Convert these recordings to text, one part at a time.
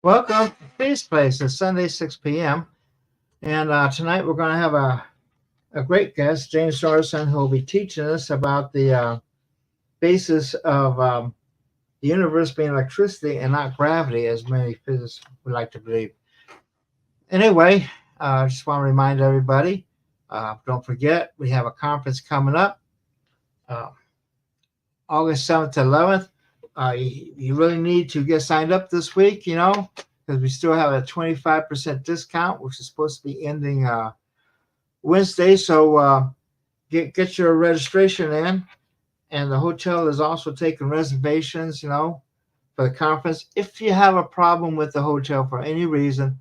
Welcome to Peace Place. It's Sunday, 6 p.m. And tonight we're going to have a great guest, James Sorensen, who will be teaching us about the basis of the universe being electricity and not gravity, as many physicists would like to believe. Anyway, I just want to remind everybody, don't forget, we have a conference coming up uh, August 7th to 11th. You really need to get signed up this week, because we still have a 25% discount, which is supposed to be ending Wednesday. So get your registration in. And the hotel is also taking reservations, for the conference. If you have a problem with the hotel for any reason,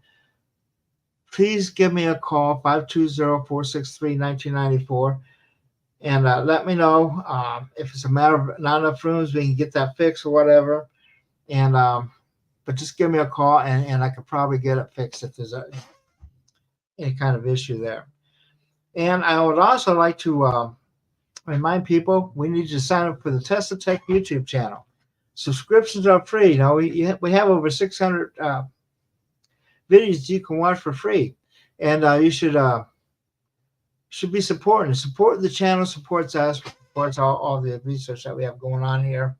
please give me a call, 520-463-1994, and let me know. If it's a matter of not enough rooms, we can get that fixed or whatever. And but just give me a call, and I could probably get it fixed if there's any kind of issue there. And I would also like to remind people we need you to sign up for the Tesla Tech YouTube channel. Subscriptions are free. We have over 600 videos you can watch for free, and you should be supporting. Support the channel, supports us, supports all the research that we have going on here,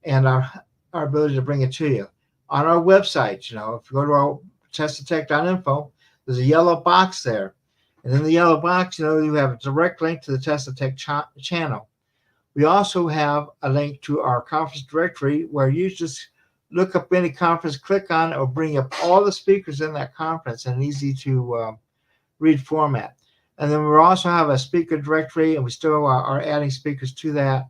and our ability to bring it to you. On our website, if you go to our testatech.info, there's a yellow box there. And in the yellow box, you have a direct link to the Tesla Tech channel. We also have a link to our conference directory where you just look up any conference, click on it, or bring up all the speakers in that conference in an easy to read format. And then we also have a speaker directory, and we still are adding speakers to that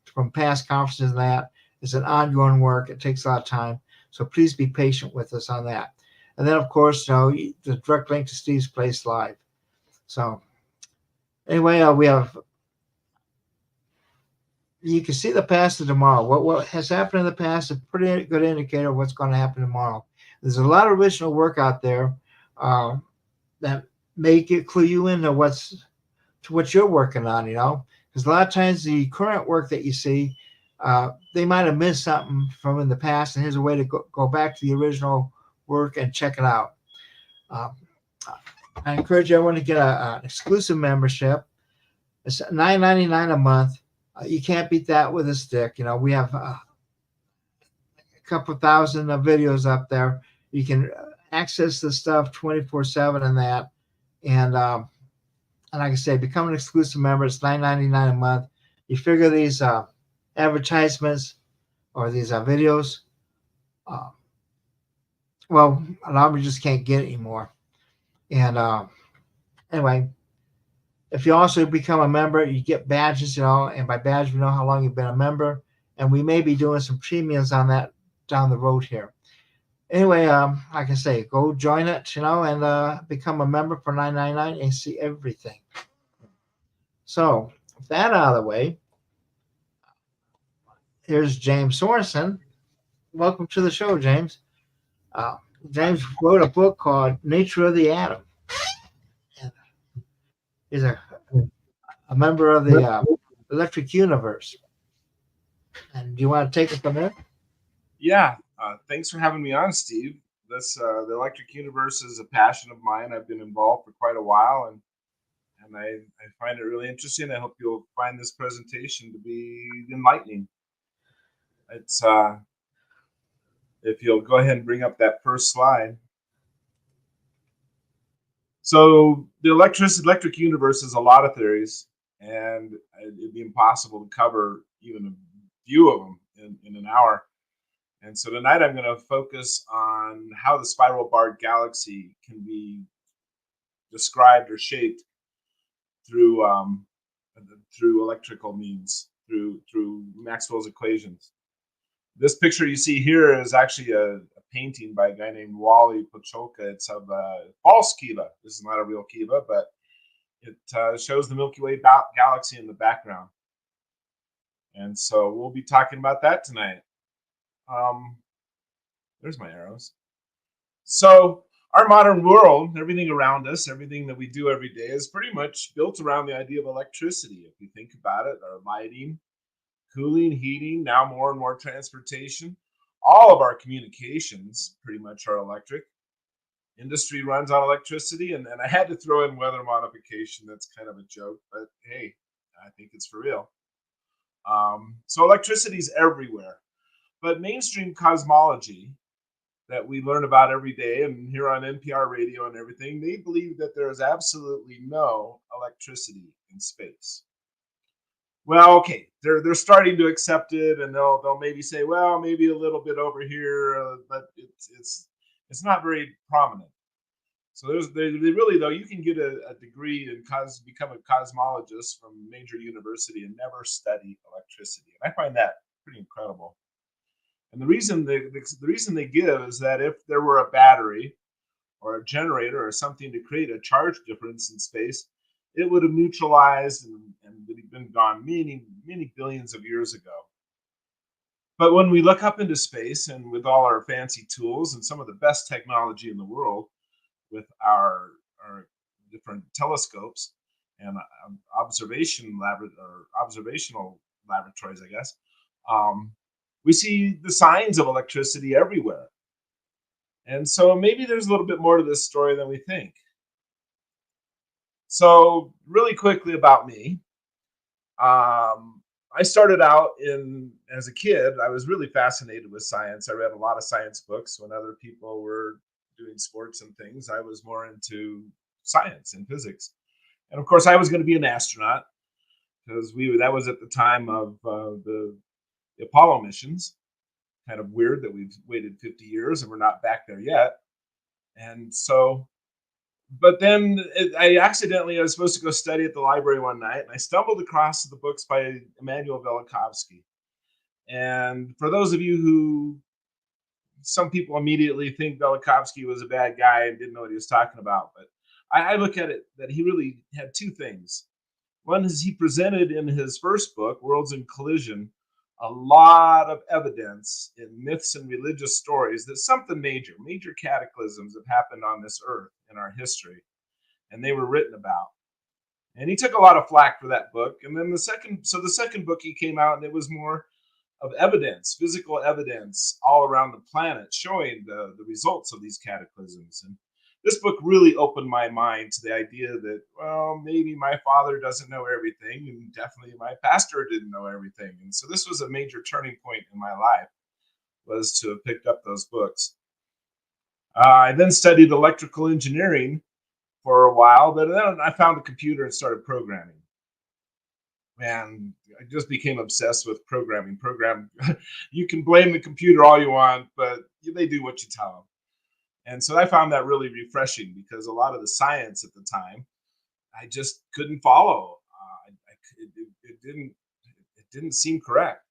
from past conferences and that. It's an ongoing work. It takes a lot of time. So please be patient with us on that. And then, of course, the direct link to Steve's Place Live. So anyway, you can see the past of tomorrow. What has happened in the past is a pretty good indicator of what's going to happen tomorrow. There's a lot of original work out there that may clue you into what you're working on, because a lot of times the current work that you see, they might have missed something from in the past, and here's a way to go back to the original work and check it out. I encourage everyone to get an exclusive membership. It's $9.99 a month. You can't beat that with a stick. We have a couple thousand videos up there. You can access the stuff 24/7 and that. And like I say, become an exclusive member. It's $9.99 a month. You figure these advertisements or these videos, well, a lot of them just can't get anymore. And anyway, if you also become a member, you get badges, and by badge, we know how long you've been a member. And we may be doing some premiums on that down the road here. Anyway, like I say, go join it, and become a member for $9.99 and see everything. So, with that out of the way, here's James Sorensen. Welcome to the show, James. James wrote a book called Nature of the Atom. He's a member of the electric universe. And do you want to take it from there? Yeah, thanks for having me on, Steve. The electric universe is a passion of mine. I've been involved for quite a while, and I find it really interesting. I hope you'll find this presentation to be enlightening. It's if you'll go ahead and bring up that first slide. So the electric universe is a lot of theories, and it'd be impossible to cover even a few of them in an hour. And so tonight I'm going to focus on how the spiral barred galaxy can be described or shaped through electrical means, through Maxwell's equations. This picture you see here is actually a painting by a guy named Wally Pocholka. It's of a false Kiva. This is not a real Kiva, but it shows the Milky Way galaxy in the background. And so we'll be talking about that tonight. There's my arrows. So our modern world, everything around us, everything that we do every day is pretty much built around the idea of electricity. If you think about it, our lighting, cooling, heating, now more and more transportation, all of our communications pretty much are electric. Industry runs on electricity, and I had to throw in weather modification. That's kind of a joke, but hey, I think it's for real. So electricity is everywhere, but mainstream cosmology that we learn about every day and here on NPR radio and everything, they believe that there is absolutely no electricity in space. Well, okay, they're starting to accept it, and they'll maybe say, well, maybe a little bit over here, but it's not very prominent. So they really, though, you can get a degree and become a cosmologist from a major university and never study electricity, and I find that pretty incredible. And the reason they give is that if there were a battery or a generator or something to create a charge difference in space, it would have neutralized and would have been gone many billions of years ago. But when we look up into space and with all our fancy tools and some of the best technology in the world, with our different telescopes and observational laboratories, I guess, um, we see the signs of electricity everywhere. And so maybe there's a little bit more to this story than we think. So, really quickly about me, I started out in as a kid. I was really fascinated with science. I read a lot of science books when other people were doing sports and things. I was more into science and physics, and of course, I was going to be an astronaut because we that was at the time of the Apollo missions. Kind of weird that we've waited 50 years and we're not back there yet. And so, but then I was supposed to go study at the library one night, and I stumbled across the books by Immanuel Velikovsky. And for those of you who, some people immediately think Velikovsky was a bad guy and didn't know what he was talking about, but I look at it that he really had two things. One is he presented in his first book, Worlds in Collision, a lot of evidence in myths and religious stories that something major cataclysms have happened on this earth in our history, and they were written about. And he took a lot of flack for that book. And then the second book he came out, and it was more of evidence, physical evidence all around the planet showing the results of these cataclysms. And this book really opened my mind to the idea that, well, maybe my father doesn't know everything, and definitely my pastor didn't know everything. And so this was a major turning point in my life, was to have picked up those books. I then studied electrical engineering for a while, but then I found the computer and started programming. And I just became obsessed with programming. You can blame the computer all you want, but they do what you tell them. And so I found that really refreshing because a lot of the science at the time I just couldn't follow. It didn't seem correct.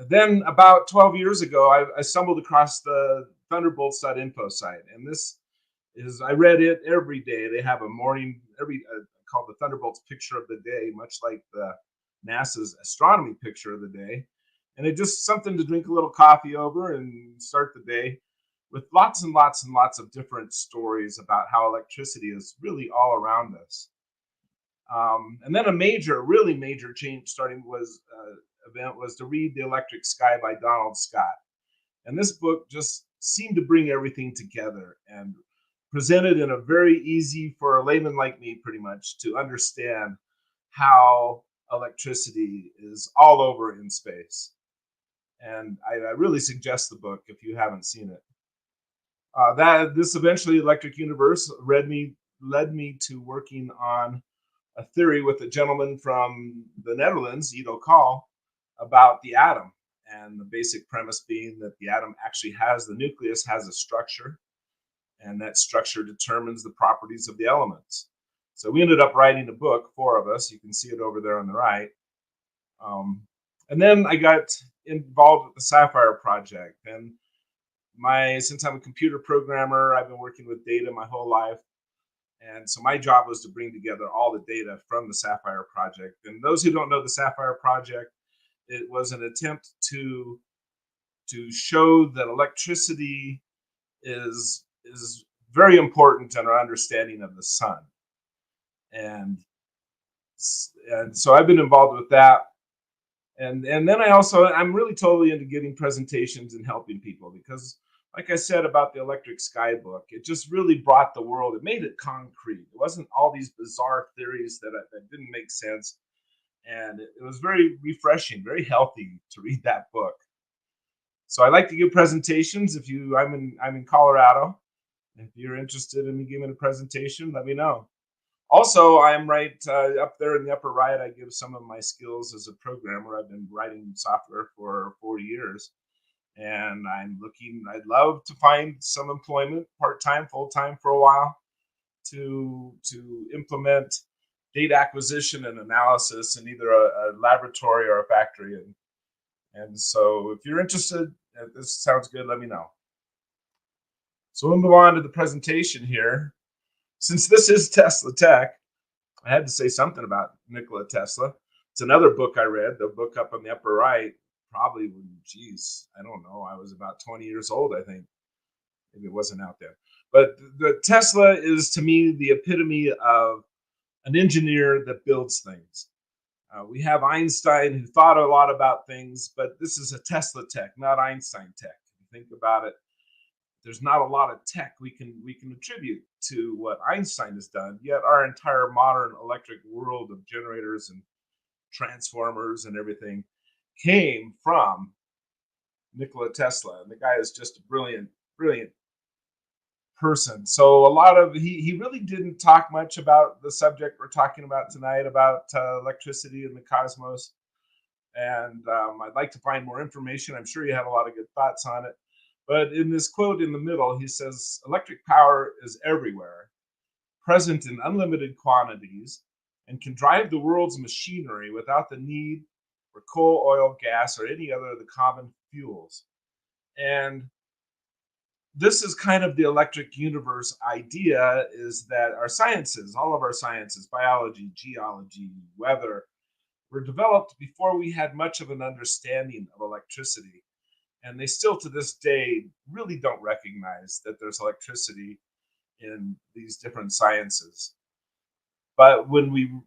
Then about 12 years ago, I stumbled across the thunderbolts.info site, and this is I read it every day. They have a morning called the Thunderbolts picture of the day, much like the NASA's astronomy picture of the day, and it just something to drink a little coffee over and start the day with lots and lots and lots of different stories about how electricity is really all around us. And then really major change starting was event was to read The Electric Sky by Donald Scott. And this book just seemed to bring everything together and present it in a very easy for a layman like me, pretty much, to understand how electricity is all over in space. And I really suggest the book if you haven't seen it. That this eventually Electric Universe led me to working on a theory with a gentleman from the Netherlands, Ido Kahl, about the atom, and the basic premise being that the atom actually the nucleus has a structure, and that structure determines the properties of the elements. So we ended up writing a book, four of us. You can see it over there on the right. And then I got involved with the Sapphire Project, and since I'm a computer programmer, I've been working with data my whole life. And so my job was to bring together all the data from the Sapphire Project. And those who don't know the Sapphire Project, it was an attempt to show that electricity is very important in our understanding of the sun. And so I've been involved with that. And then I'm really totally into giving presentations and helping people because, like I said about the Electric Sky book, it just really brought the world. It made it concrete. It wasn't all these bizarre theories that didn't make sense, and it was very refreshing, very healthy to read that book. So I like to give presentations. I'm in Colorado. If you're interested in me giving a presentation, let me know. Also, I'm right up there in the upper right. I give some of my skills as a programmer. I've been writing software for 40 years, and I'd love to find some employment, part time, full time, for a while, to implement data acquisition and analysis in either a laboratory or a factory. And so, if you're interested, if this sounds good, let me know. So we'll move on to the presentation here. Since this is Tesla Tech, I had to say something about Nikola Tesla. It's another book I read, the book up on the upper right, probably, geez, I don't know. I was about 20 years old, I think. Maybe it wasn't out there. But the Tesla is, to me, the epitome of an engineer that builds things. We have Einstein who thought a lot about things, but this is a Tesla tech, not Einstein tech. If you think about it, there's not a lot of tech we can attribute to what Einstein has done. Yet our entire modern electric world of generators and transformers and everything came from Nikola Tesla, and the guy is just a brilliant, brilliant person. So a lot of he really didn't talk much about the subject we're talking about tonight, about electricity and the cosmos. And I'd like to find more information. I'm sure you have a lot of good thoughts on it. But in this quote in the middle, he says, electric power is everywhere, present in unlimited quantities, and can drive the world's machinery without the need for coal, oil, gas, or any other of the common fuels. And this is kind of the electric universe idea, is that our sciences, all of our sciences, biology, geology, weather, were developed before we had much of an understanding of electricity. And they still to this day really don't recognize that there's electricity in these different sciences. But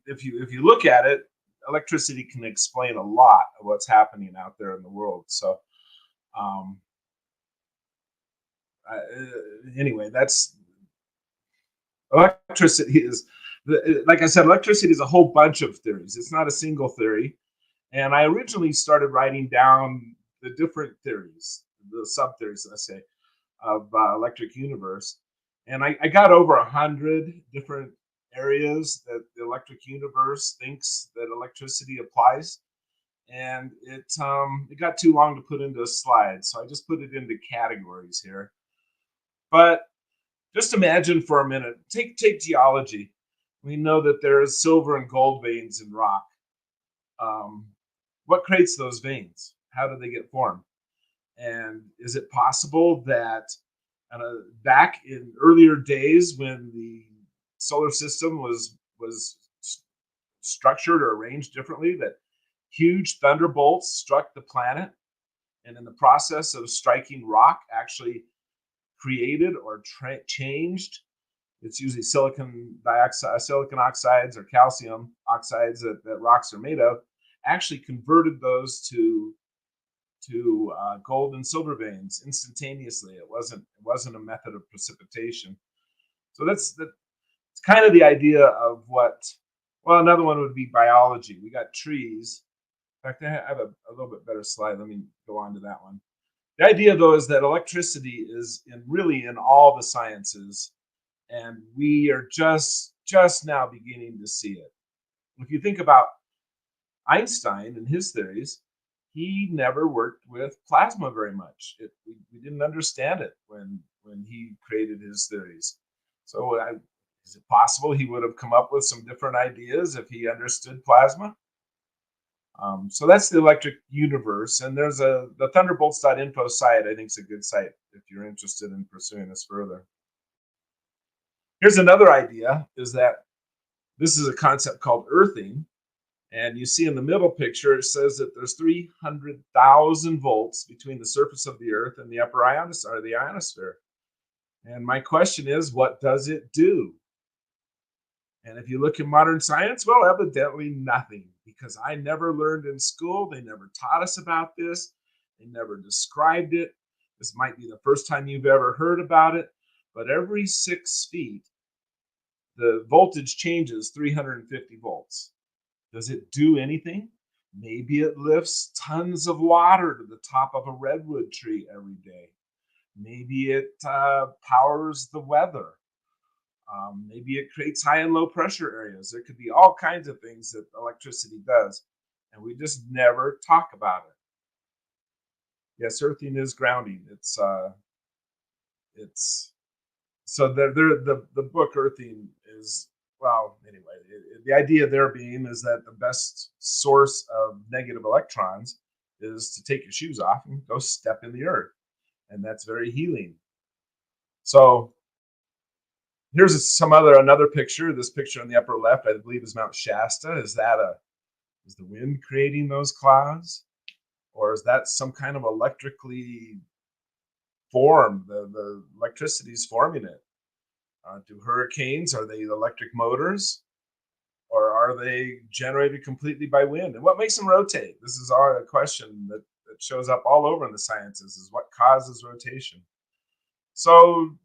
if you look at it, electricity can explain a lot of what's happening out there in the world. So um, anyway, that's electricity is, like I said, electricity is a whole bunch of theories. It's not a single theory. And I originally started writing down the different theories, the sub theories, let's say, of electric universe. And I got over 100 different areas that the electric universe thinks that electricity applies. And it got too long to put into a slide, so I just put it into categories here. But just imagine for a minute, take geology. We know that there is silver and gold veins in rock. Um, what creates those veins? How do they get formed? And is it possible that back in earlier days when the solar system was structured or arranged differently, that huge thunderbolts struck the planet, and in the process of striking rock, actually created or changed. It's usually silicon dioxide, silicon oxides, or calcium oxides that rocks are made of. Actually converted those to gold and silver veins instantaneously. It wasn't a method of precipitation. So that's kind of the idea of what. Well, another one would be biology. We got trees. In fact, I have a little bit better slide. Let me go on to that one. The idea, though, is that electricity is really in all the sciences, and we are just now beginning to see it. If you think about Einstein and his theories, he never worked with plasma very much. We didn't understand it when he created his theories. So is it possible he would have come up with some different ideas if he understood plasma? So that's the electric universe. And there's the thunderbolts.info site, I think, is a good site if you're interested in pursuing this further. Here's another idea, is that this is a concept called earthing. And you see in the middle picture, it says that there's 300,000 volts between the surface of the Earth and the upper ionosphere, or the ionosphere. And my question is, what does it do? And if you look at modern science, well, evidently nothing. because I never learned in school. They never taught us about this. They never described it. This might be the first time you've ever heard about it, but every 6 feet, the voltage changes 350 volts. Does it do anything? Maybe it lifts tons of water to the top of a redwood tree every day. Maybe it powers the weather. Maybe it creates high and low pressure areas. There could be all kinds of things that electricity does, and we just never talk about it. Yes, earthing is grounding. It's so the book Earthing is, well, anyway, the idea there being is that the best source of negative electrons is to take your shoes off and go step in the earth, and that's very healing. So here's another picture. This picture on the upper left, I believe, is Mount Shasta. Is the wind creating those clouds, or is that some kind of electrically formed? The electricity is forming it. Do hurricanes, are they electric motors, or are they generated completely by wind? And what makes them rotate? This is a question that shows up all over in the sciences, is what causes rotation. So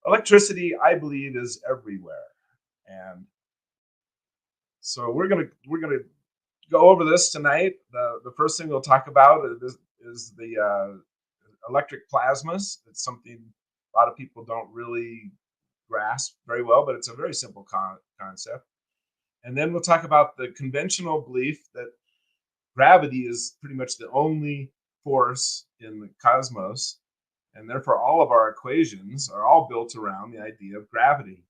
electricity, I believe, is everywhere. And so we're gonna go over this tonight. The first thing we'll talk about is the electric plasmas. It's something a lot of people don't really grasp very well, but it's a very simple concept. And then we'll talk about the conventional belief that gravity is pretty much the only force in the cosmos, and therefore all of our equations are all built around the idea of gravity.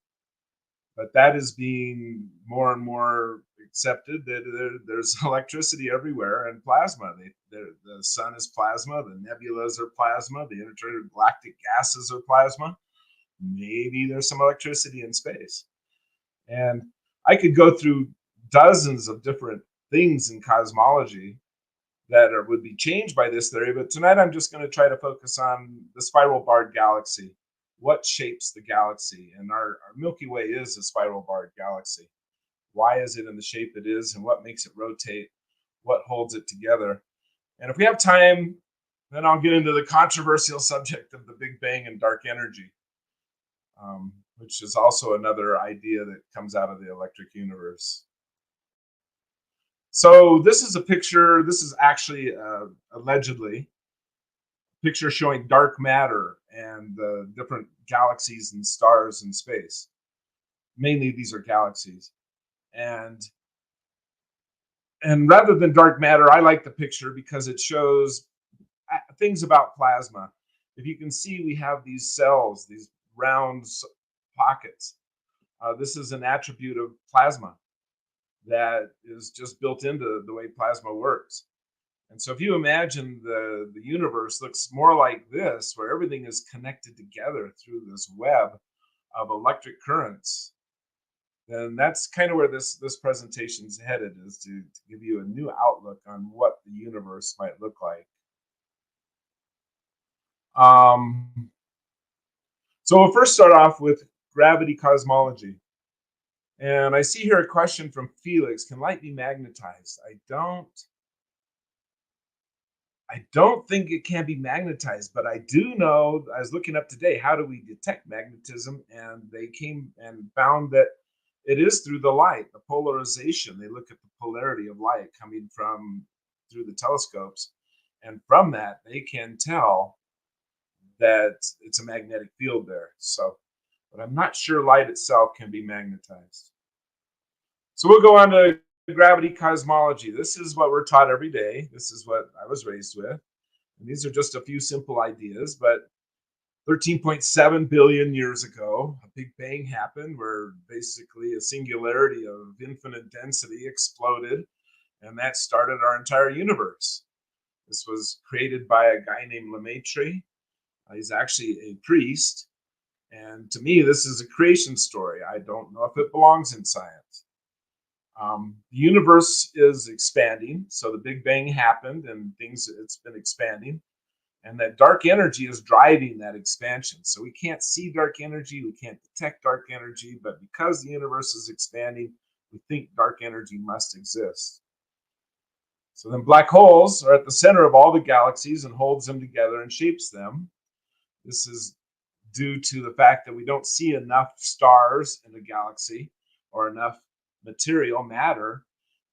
But that is being more and more accepted, that there's electricity everywhere and plasma. The sun is plasma, the nebulas are plasma, the intergalactic gases are plasma. Maybe there's some electricity in space. And I could go through dozens of different things in cosmology that would be changed by this theory, but tonight I'm just going to try to focus on the spiral barred galaxy. What shapes the galaxy? And our Milky Way is a spiral barred galaxy. Why is it in the shape it is, and what makes it rotate? What holds it together? And if we have time, then I'll get into the controversial subject of the Big Bang and dark energy, which is also another idea that comes out of the electric universe. So this is a picture. This is actually allegedly a picture showing dark matter and the different galaxies and stars in space. Mainly, these are galaxies, and rather than dark matter, I like the picture because it shows things about plasma. If you can see, we have these cells, these round pockets. This is an attribute of plasma that is just built into the way plasma works. And so if you imagine the universe looks more like this, where everything is connected together through this web of electric currents, then that's kind of where this presentation is headed, is to give you a new outlook on what the universe might look like. So we'll first start off with gravity cosmology. And I see here a question from Felix: can light be magnetized? I don't think it can be magnetized, but I do know, I was looking up today, how do we detect magnetism? And they came and found that it is through the light, the polarization. They look at the polarity of light coming through the telescopes. And from that, they can tell that it's a magnetic field there. So, but I'm not sure light itself can be magnetized. So we'll go on to gravity cosmology. This is what we're taught every day. This is what I was raised with. And these are just a few simple ideas, but 13.7 billion years ago, a big bang happened where basically a singularity of infinite density exploded, and that started our entire universe. This was created by a guy named Lemaitre. He's actually a priest. And to me, this is a creation story. I don't know if it belongs in science. The universe is expanding. So the Big Bang happened and it's been expanding. And that dark energy is driving that expansion. So we can't see dark energy. We can't detect dark energy. But because the universe is expanding, we think dark energy must exist. So then black holes are at the center of all the galaxies and holds them together and shapes them. This is due to the fact that we don't see enough stars in the galaxy or enough material, matter.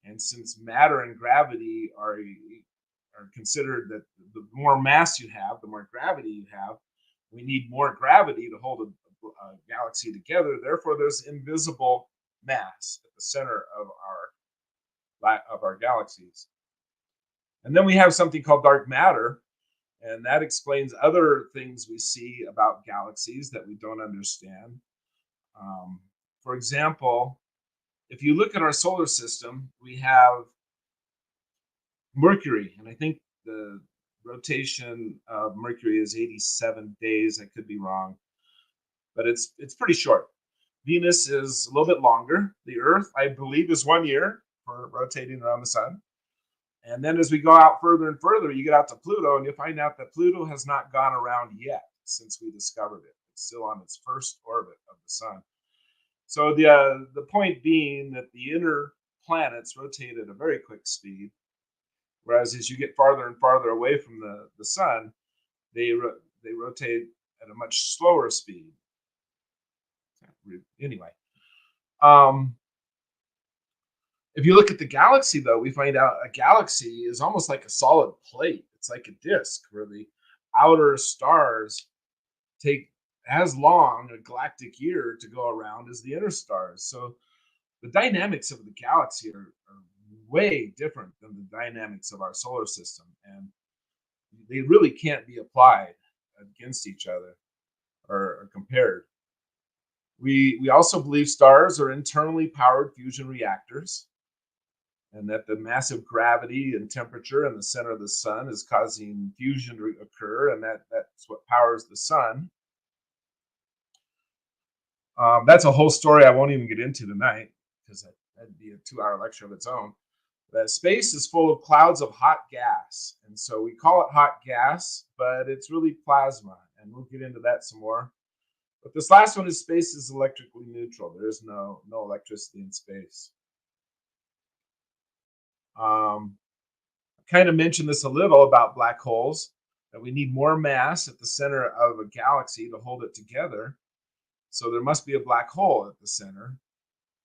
And since matter and gravity are considered that the more mass you have, the more gravity you have, we need more gravity to hold a galaxy together. Therefore, there's invisible mass at the center of our galaxies. And then we have something called dark matter, and that explains other things we see about galaxies that we don't understand. Um, for example, if you look at our solar system, we have Mercury, and I think the rotation of Mercury is 87 days. I could be wrong, but it's pretty short. Venus is a little bit longer. The Earth, I believe, is 1 year for rotating around the sun. And then as we go out further and further, you get out to Pluto, and you find out that Pluto has not gone around yet since we discovered it. It's still on its first orbit of the sun. So the point being that the inner planets rotate at a very quick speed, whereas as you get farther and farther away from the sun, they rotate at a much slower speed. Anyway, um, if you look at the galaxy, though, we find out a galaxy is almost like a solid plate. It's like a disk where the outer stars take as long a galactic year to go around as the inner stars. So the dynamics of the galaxy are way different than the dynamics of our solar system. And they really can't be applied against each other or compared. We also believe stars are internally powered fusion reactors, and that the massive gravity and temperature in the center of the sun is causing fusion to occur, and that's what powers the sun. That's a whole story I won't even get into tonight because that'd be a 2 hour lecture of its own. That space is full of clouds of hot gas, and so we call it hot gas, but it's really plasma, and we'll get into that some more. But this last one is space is electrically neutral. There is no electricity in space. Kind of mentioned this a little about black holes, that we need more mass at the center of a galaxy to hold it together. So there must be a black hole at the center.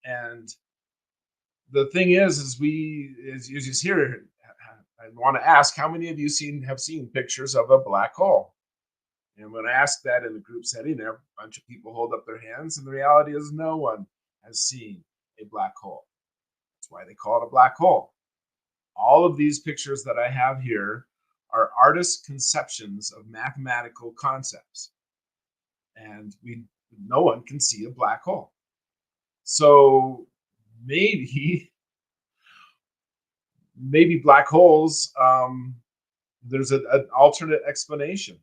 And the thing is we, as you just hear, I want to ask, how many of you have seen pictures of a black hole? And when I ask that in a group setting, a bunch of people hold up their hands, and the reality is no one has seen a black hole. That's why they call it a black hole. All of these pictures that I have here are artists' conceptions of mathematical concepts. And no one can see a black hole. So maybe black holes, there's an alternate explanation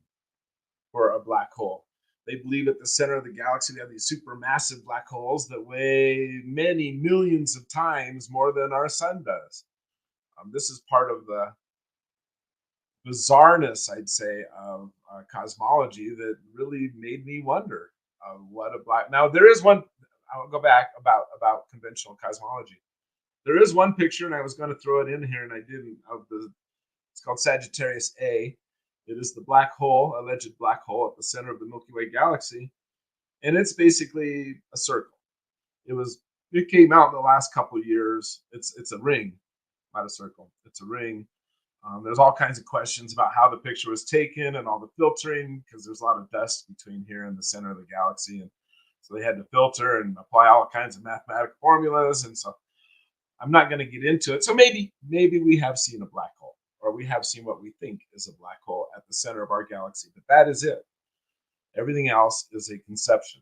for a black hole. They believe at the center of the galaxy, they have these supermassive black holes that weigh many millions of times more than our sun does. This is part of the bizarreness, I'd say, of cosmology that really made me wonder what a black. Now there is one. I'll go back about conventional cosmology. There is one picture, and I was going to throw it in here, and I didn't. It's called Sagittarius A. It is the black hole, alleged black hole at the center of the Milky Way galaxy, and it's basically a circle. It came out in the last couple of years. It's a ring, not a circle. It's a ring. There's all kinds of questions about how the picture was taken and all the filtering, because there's a lot of dust between here and the center of the galaxy, and so they had to filter and apply all kinds of mathematical formulas. And so I'm not going to get into it. So maybe we have seen a black hole, or we have seen what we think is a black hole at the center of our galaxy, but that is it. Everything else is a conception.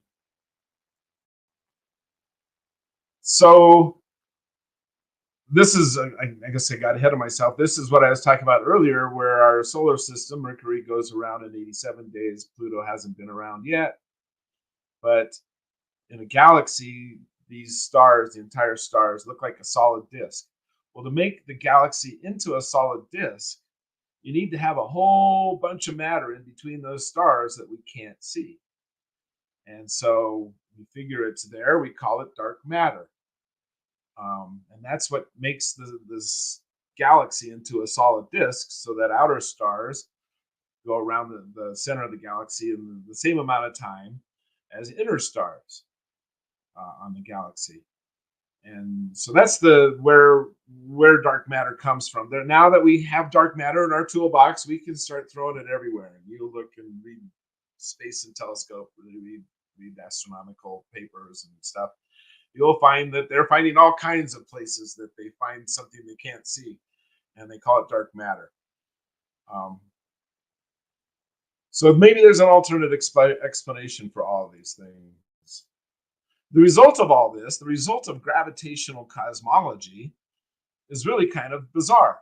So this is, I guess I got ahead of myself. This is what I was talking about earlier, where our solar system, Mercury, goes around in 87 days. Pluto hasn't been around yet. But in a galaxy, these stars, the entire stars, look like a solid disk. Well, to make the galaxy into a solid disk, you need to have a whole bunch of matter in between those stars that we can't see. And so we figure it's there. We call it dark matter. And that's what makes this galaxy into a solid disk so that outer stars go around the center of the galaxy in the same amount of time as inner stars on the galaxy. And so that's the where dark matter comes from. There, now that we have dark matter in our toolbox, we can start throwing it everywhere. And you look and read space and telescope, read astronomical papers and stuff. You'll find that they're finding all kinds of places that they find something they can't see, and they call it dark matter. Um, so maybe there's an alternate explanation for all of these things. The result of all this, the result of gravitational cosmology, is really kind of bizarre.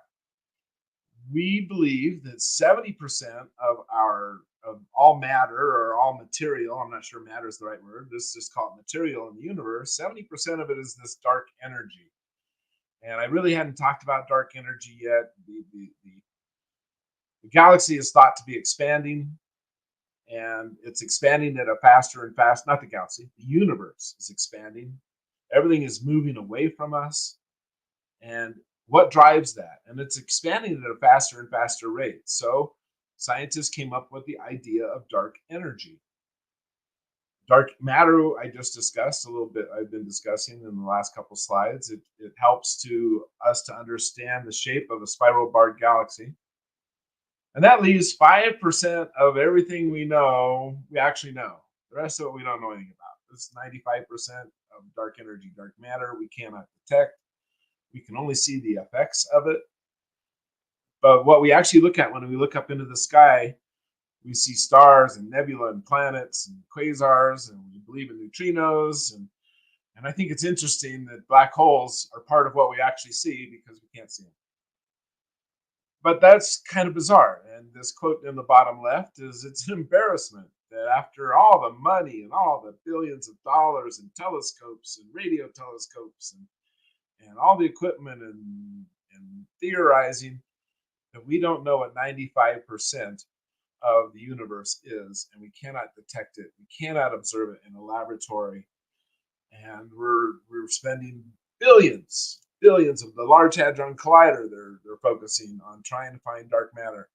We believe that 70% of all matter or all material, I'm not sure matter is the right word, let's just call it material in the universe, 70% of it is this dark energy. And I really hadn't talked about dark energy yet. The galaxy is thought to be expanding, and it's expanding at a faster and fast, not the galaxy, the universe is expanding. Everything is moving away from us. And what drives that? And it's expanding at a faster and faster rate. So scientists came up with the idea of dark energy. Dark matter, I just discussed a little bit, I've been discussing in the last couple slides. It helps us to understand the shape of a spiral barred galaxy. And that leaves 5% of everything we know, we actually know. The rest of it we don't know anything about. It's 95% of dark energy, dark matter we cannot detect. We can only see the effects of it. But what we actually look at when we look up into the sky, we see stars and nebula and planets and quasars, and we believe in neutrinos. And I think it's interesting that black holes are part of what we actually see because we can't see them. But that's kind of bizarre. And this quote in the bottom left is, it's an embarrassment that after all the money and all the billions of dollars in telescopes and radio telescopes and all the equipment and theorizing, that we don't know what 95% of the universe is, and we cannot detect it. We cannot observe it in a laboratory. And we're spending billions of the Large Hadron Collider. They're focusing on trying to find dark matter.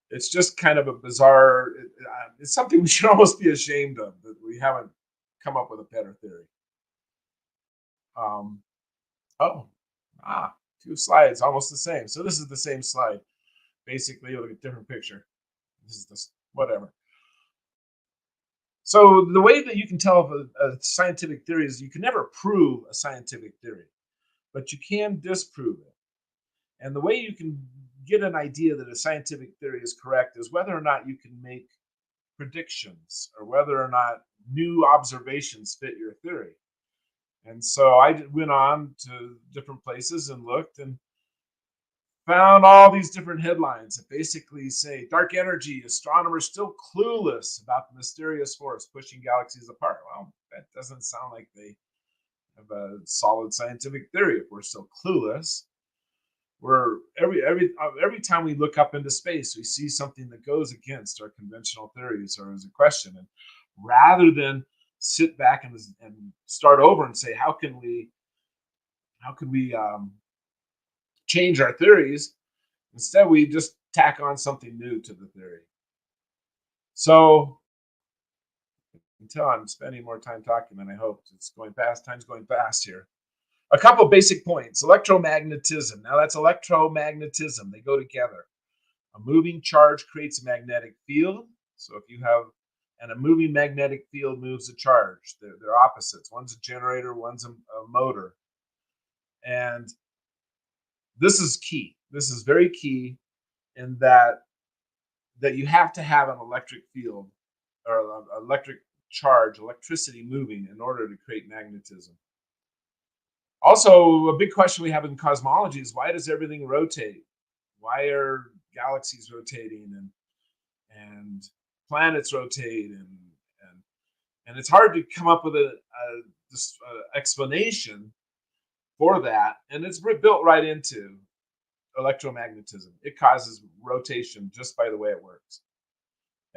It's just kind of a bizarre. It's something we should almost be ashamed of, that we haven't come up with a better theory. Oh, 2 slides, almost the same. So this is the same slide. Basically, look at a different picture. This is this whatever. So the way that you can tell if a scientific theory is, you can never prove a scientific theory, but you can disprove it. And the way you can get an idea that a scientific theory is correct is whether or not you can make predictions, or whether or not new observations fit your theory. And so I went on to different places and looked and found all these different headlines that basically say, dark energy, astronomers still clueless about the mysterious force pushing galaxies apart. Well, that doesn't sound like they have a solid scientific theory if we're still clueless. We're every time we look up into space, we see something that goes against our conventional theories or is a question. And rather than sit back and start over and say, how can we change our theories? Instead, we just tack on something new to the theory. So until I'm spending more time talking than I hoped, it's going fast. Time's going fast here. A couple basic points. Electromagnetism. Now that's electromagnetism. They go together. A moving charge creates a magnetic field. So if you have, and a moving magnetic field moves a charge. They're opposites. One's a generator, one's a motor. And this is key. This is very key in that you have to have an electric field or electric charge, electricity moving in order to create magnetism. Also, a big question we have in cosmology is, why does everything rotate? Why are galaxies rotating and planets rotate and it's hard to come up with this explanation for that, and it's built right into electromagnetism. It causes rotation just by the way it works.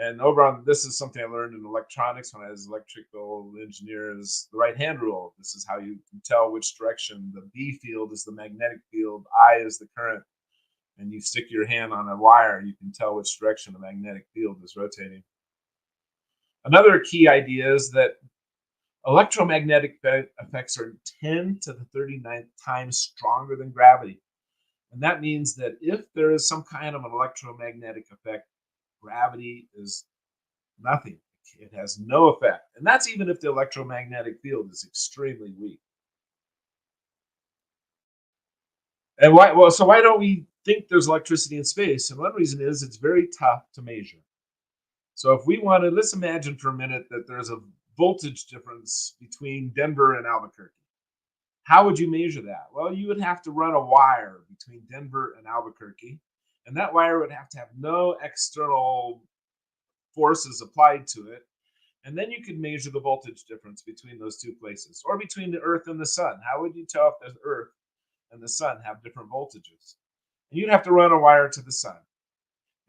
And over on this is something I learned in electronics when I was electrical engineer is the right hand rule. This is how you can tell which direction. The B field is the magnetic field, I is the current. And you stick your hand on a wire, you can tell which direction the magnetic field is rotating. Another key idea is that electromagnetic effects are 10 to the 39th times stronger than gravity. And that means that if there is some kind of an electromagnetic effect, gravity is nothing. It has no effect. And that's even if the electromagnetic field is extremely weak. And why? Well, so why don't we think there's electricity in space? And one reason is it's very tough to measure. So if we wanted, let's imagine for a minute that there's a voltage difference between Denver and Albuquerque. How would you measure that? Well, you would have to run a wire between Denver and Albuquerque, and that wire would have to have no external forces applied to it. And then you could measure the voltage difference between those two places, or between the Earth and the Sun. How would you tell if the Earth and the Sun have different voltages? And you'd have to run a wire to the Sun.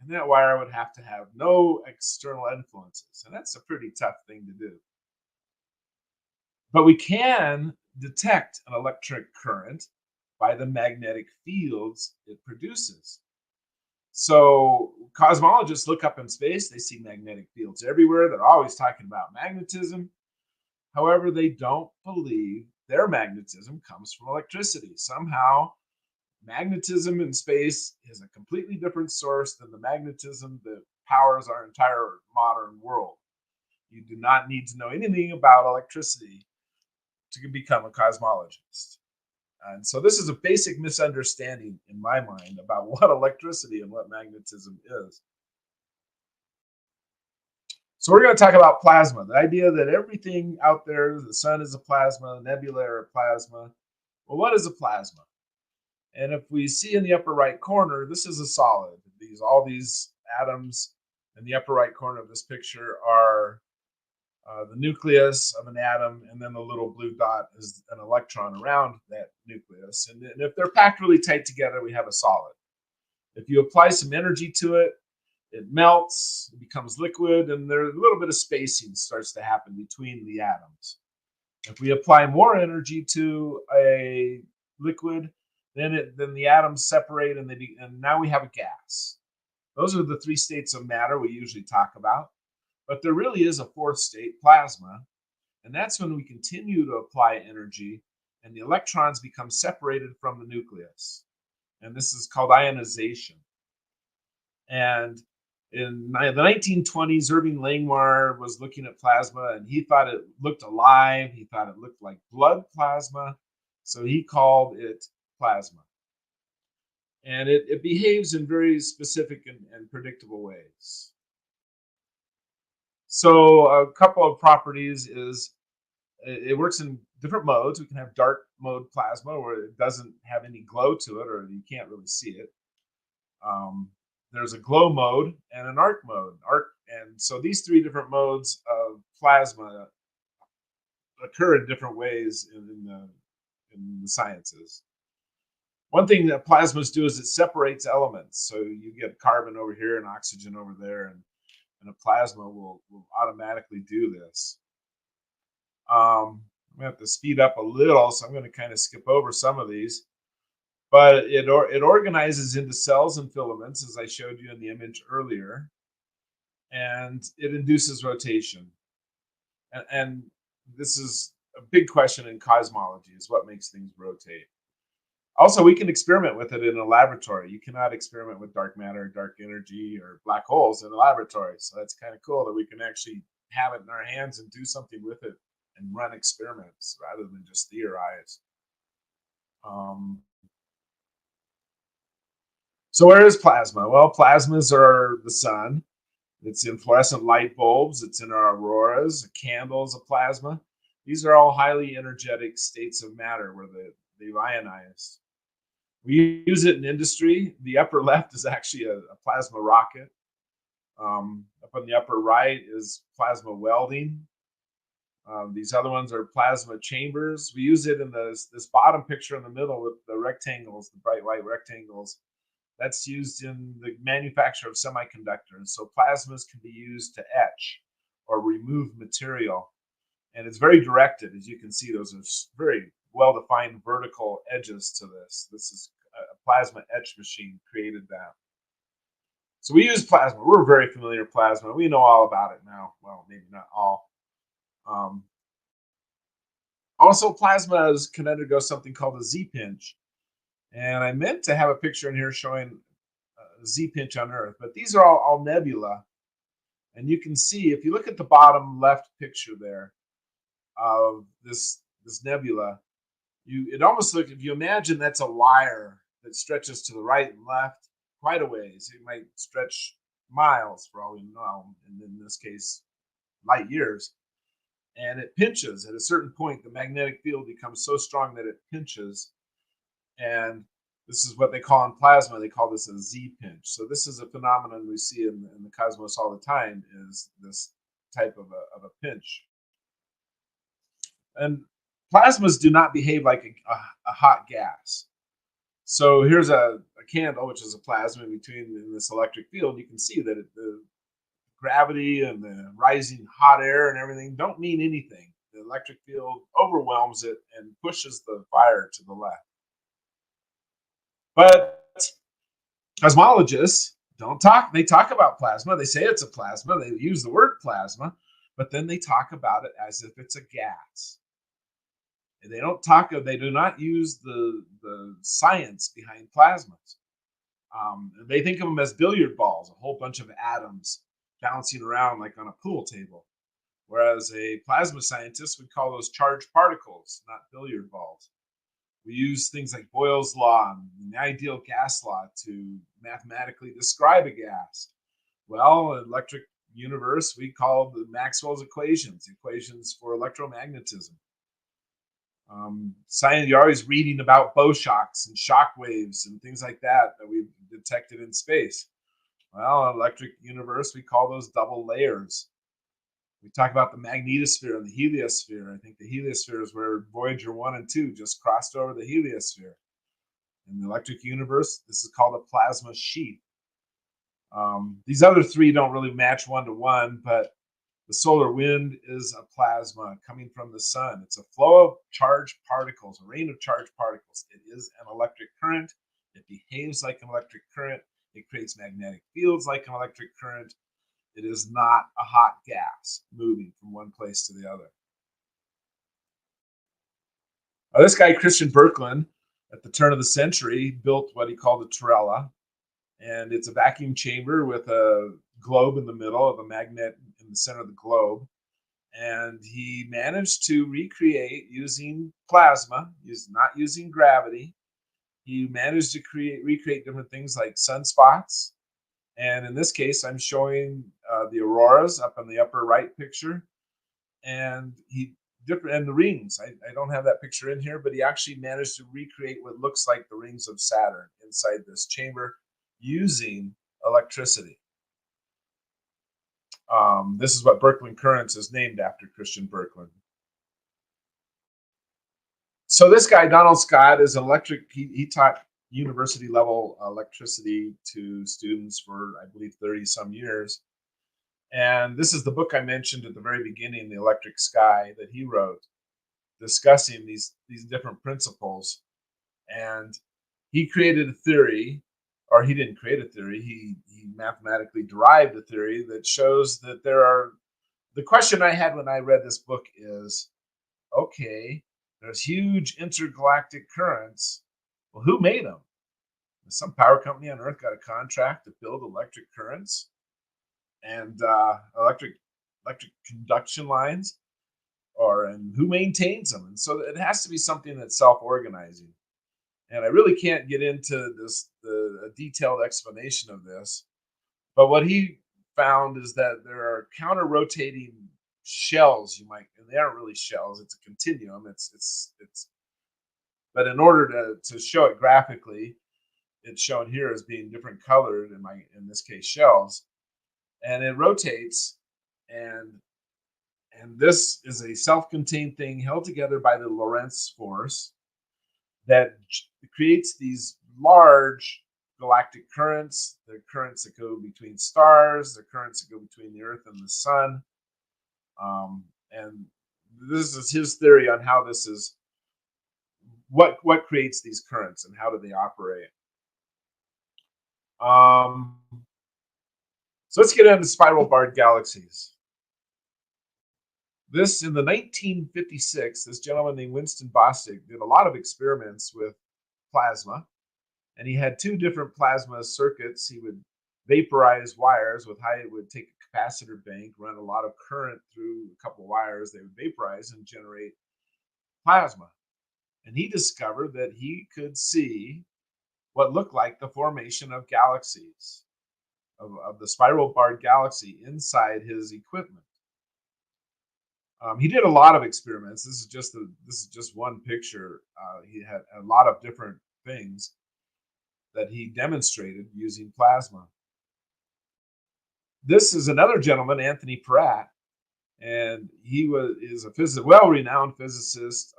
And that wire would have to have no external influences. And that's a pretty tough thing to do. But we can detect an electric current by the magnetic fields it produces. So cosmologists look up in space, they see magnetic fields everywhere. They're always talking about magnetism. However, they don't believe their magnetism comes from electricity. Somehow, magnetism in space is a completely different source than the magnetism that powers our entire modern world. You do not need to know anything about electricity to become a cosmologist. And so this is a basic misunderstanding in my mind about what electricity and what magnetism is. So we're going to talk about plasma, the idea that everything out there, the sun is a plasma, nebula are a plasma. Well, what is a plasma? And if we see in the upper right corner, this is a solid. All these atoms in the upper right corner of this picture are the nucleus of an atom, and then the little blue dot is an electron around that nucleus. And if they're packed really tight together, we have a solid. If you apply some energy to it, it melts, it becomes liquid, and there's a little bit of spacing starts to happen between the atoms. If we apply more energy to a liquid, then the atoms separate, and now we have a gas. Those are the three states of matter we usually talk about. But there really is a fourth state, plasma, and that's when we continue to apply energy and the electrons become separated from the nucleus. And this is called ionization. And in the 1920s, Irving Langmuir was looking at plasma and he thought it looked alive. He thought it looked like blood plasma. So he called it plasma. And it behaves in very specific and predictable ways. So a couple of properties is it works in different modes. We can have dark mode plasma where it doesn't have any glow to it or you can't really see it. There's a glow mode and an arc mode. And so these three different modes of plasma occur in different ways in the sciences. One thing that plasmas do is it separates elements. So you get carbon over here and oxygen over there, and a plasma will automatically do this. I'm going to have to speed up a little, so I'm going to kind of skip over some of these. But it organizes into cells and filaments, as I showed you in the image earlier, and it induces rotation. And this is a big question in cosmology, is what makes things rotate. Also, we can experiment with it in a laboratory. You cannot experiment with dark matter, dark energy, or black holes in a laboratory. So that's kind of cool that we can actually have it in our hands and do something with it and run experiments rather than just theorize. So where is plasma? Well, plasmas are the sun. It's in fluorescent light bulbs. It's in our auroras. A candle is a plasma. These are all highly energetic states of matter where they've ionized. We use it in industry. The upper left is actually a plasma rocket. Up on the upper right is plasma welding. These other ones are plasma chambers. We use it in this bottom picture in the middle with the rectangles, the bright white rectangles. That's used in the manufacture of semiconductors. So plasmas can be used to etch or remove material. And it's very directed. As you can see, those are very well-defined vertical edges to this. This is a plasma etch machine created that. So we use plasma. We're very familiar with plasma. We know all about it now. Well, maybe not all. Um, Also, plasma can undergo something called a Z-pinch. And I meant to have a picture in here showing a Z-pinch on Earth, but these are all nebula. And you can see, if you look at the bottom left picture there of this nebula, it almost looks, if you imagine that's a wire that stretches to the right and left quite a ways. It might stretch miles for all we know, and in this case, light years. And it pinches at a certain point. The magnetic field becomes so strong that it pinches, and this is what they call in plasma. They call this a Z pinch. So this is a phenomenon we see in the cosmos all the time. Is this type of a pinch? And plasmas do not behave like a hot gas. So here's a candle, which is a plasma in this electric field. You can see that the gravity and the rising hot air and everything don't mean anything. The electric field overwhelms it and pushes the fire to the left. But cosmologists don't talk. They talk about plasma. They say it's a plasma. They use the word plasma, but then they talk about it as if it's a gas. And they do not use the science behind plasmas. They think of them as billiard balls, a whole bunch of atoms bouncing around like on a pool table. Whereas a plasma scientist would call those charged particles, not billiard balls. We use things like Boyle's law and the ideal gas law to mathematically describe a gas. Well, electric universe, we call the Maxwell's equations for electromagnetism. Science, you're always reading about bow-shocks and shock waves and things like that we've detected in space. Well, electric universe, we call those double layers. We talk about the magnetosphere and the heliosphere. I think the heliosphere is where Voyager 1 and 2 just crossed over the heliosphere. In the electric universe, this is called a plasma sheath. These other three don't really match one-to-one, but the solar wind is a plasma coming from the sun. It's a flow of charged particles, a rain of charged particles. It is an electric current. It behaves like an electric current. It creates magnetic fields like an electric current. It is not a hot gas moving from one place to the other. This guy, Christian Birkeland, at the turn of the century, built what he called a Torella. And it's a vacuum chamber with a globe in the middle of a magnet in the center of the globe. And he managed to recreate using plasma, not using gravity. He managed to recreate different things like sunspots. And in this case, I'm showing the auroras up in the upper right picture. And and the rings. I don't have that picture in here, but he actually managed to recreate what looks like the rings of Saturn inside this chamber using electricity. This is what Birkeland currents is named after, Christian Birkeland. So this guy, Donald Scott, is he taught university level electricity to students for, I believe, 30 some years. And this is the book I mentioned at the very beginning, The Electric Sky, that he wrote, discussing these different principles. And he created a theory, or he didn't create a theory, he mathematically derived a theory that shows that the question I had when I read this book is, okay, there's huge intergalactic currents. Well, who made them? Some power company on Earth got a contract to build electric currents and electric conduction lines, and who maintains them? And so it has to be something that's self-organizing. And I really can't get into a detailed explanation of this, but what he found is that there are counter-rotating shells, and they aren't really shells. It's a continuum. But in order to show it graphically, it's shown here as being different colored, in this case shells, and it rotates, and this is a self-contained thing held together by the Lorentz force that creates these large galactic currents. There are currents that go between stars. There are currents that go between the Earth and the Sun. And this is his theory on how this is what creates these currents and how do they operate. So let's get into spiral barred galaxies. This in the 1956, this gentleman named Winston Bostic did a lot of experiments with plasma, and he had two different plasma circuits. He would vaporize wires with high, it would take a capacitor bank, run a lot of current through a couple of wires, they would vaporize and generate plasma. And he discovered that he could see what looked like the formation of galaxies, of the spiral barred galaxy inside his equipment. He did a lot of experiments. This is just one picture. He had a lot of different things that he demonstrated using plasma. This is another gentleman, Anthony Pratt, and he is a well-renowned physicist,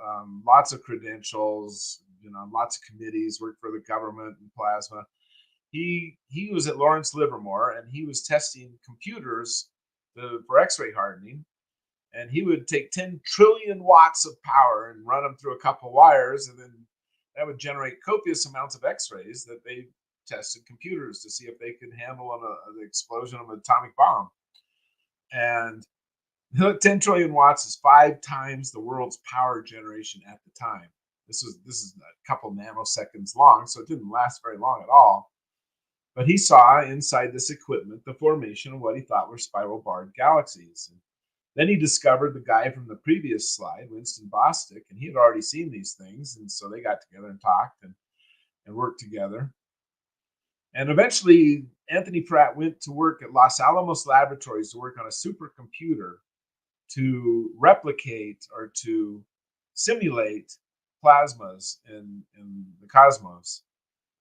lots of credentials, lots of committees, worked for the government in plasma. He was at Lawrence Livermore, and he was testing computers for X-ray hardening. And he would take 10 trillion watts of power and run them through a couple wires, and then that would generate copious amounts of X-rays that they tested computers to see if they could handle the explosion of an atomic bomb. And 10 trillion watts is 5 times the world's power generation at the time. This is a couple nanoseconds long, so it didn't last very long at all. But he saw inside this equipment the formation of what he thought were spiral barred galaxies. And then he discovered the guy from the previous slide, Winston Bostic, and he had already seen these things. And so they got together and talked and worked together. And eventually, Anthony Pratt went to work at Los Alamos Laboratories to work on a supercomputer to replicate or to simulate plasmas in the cosmos.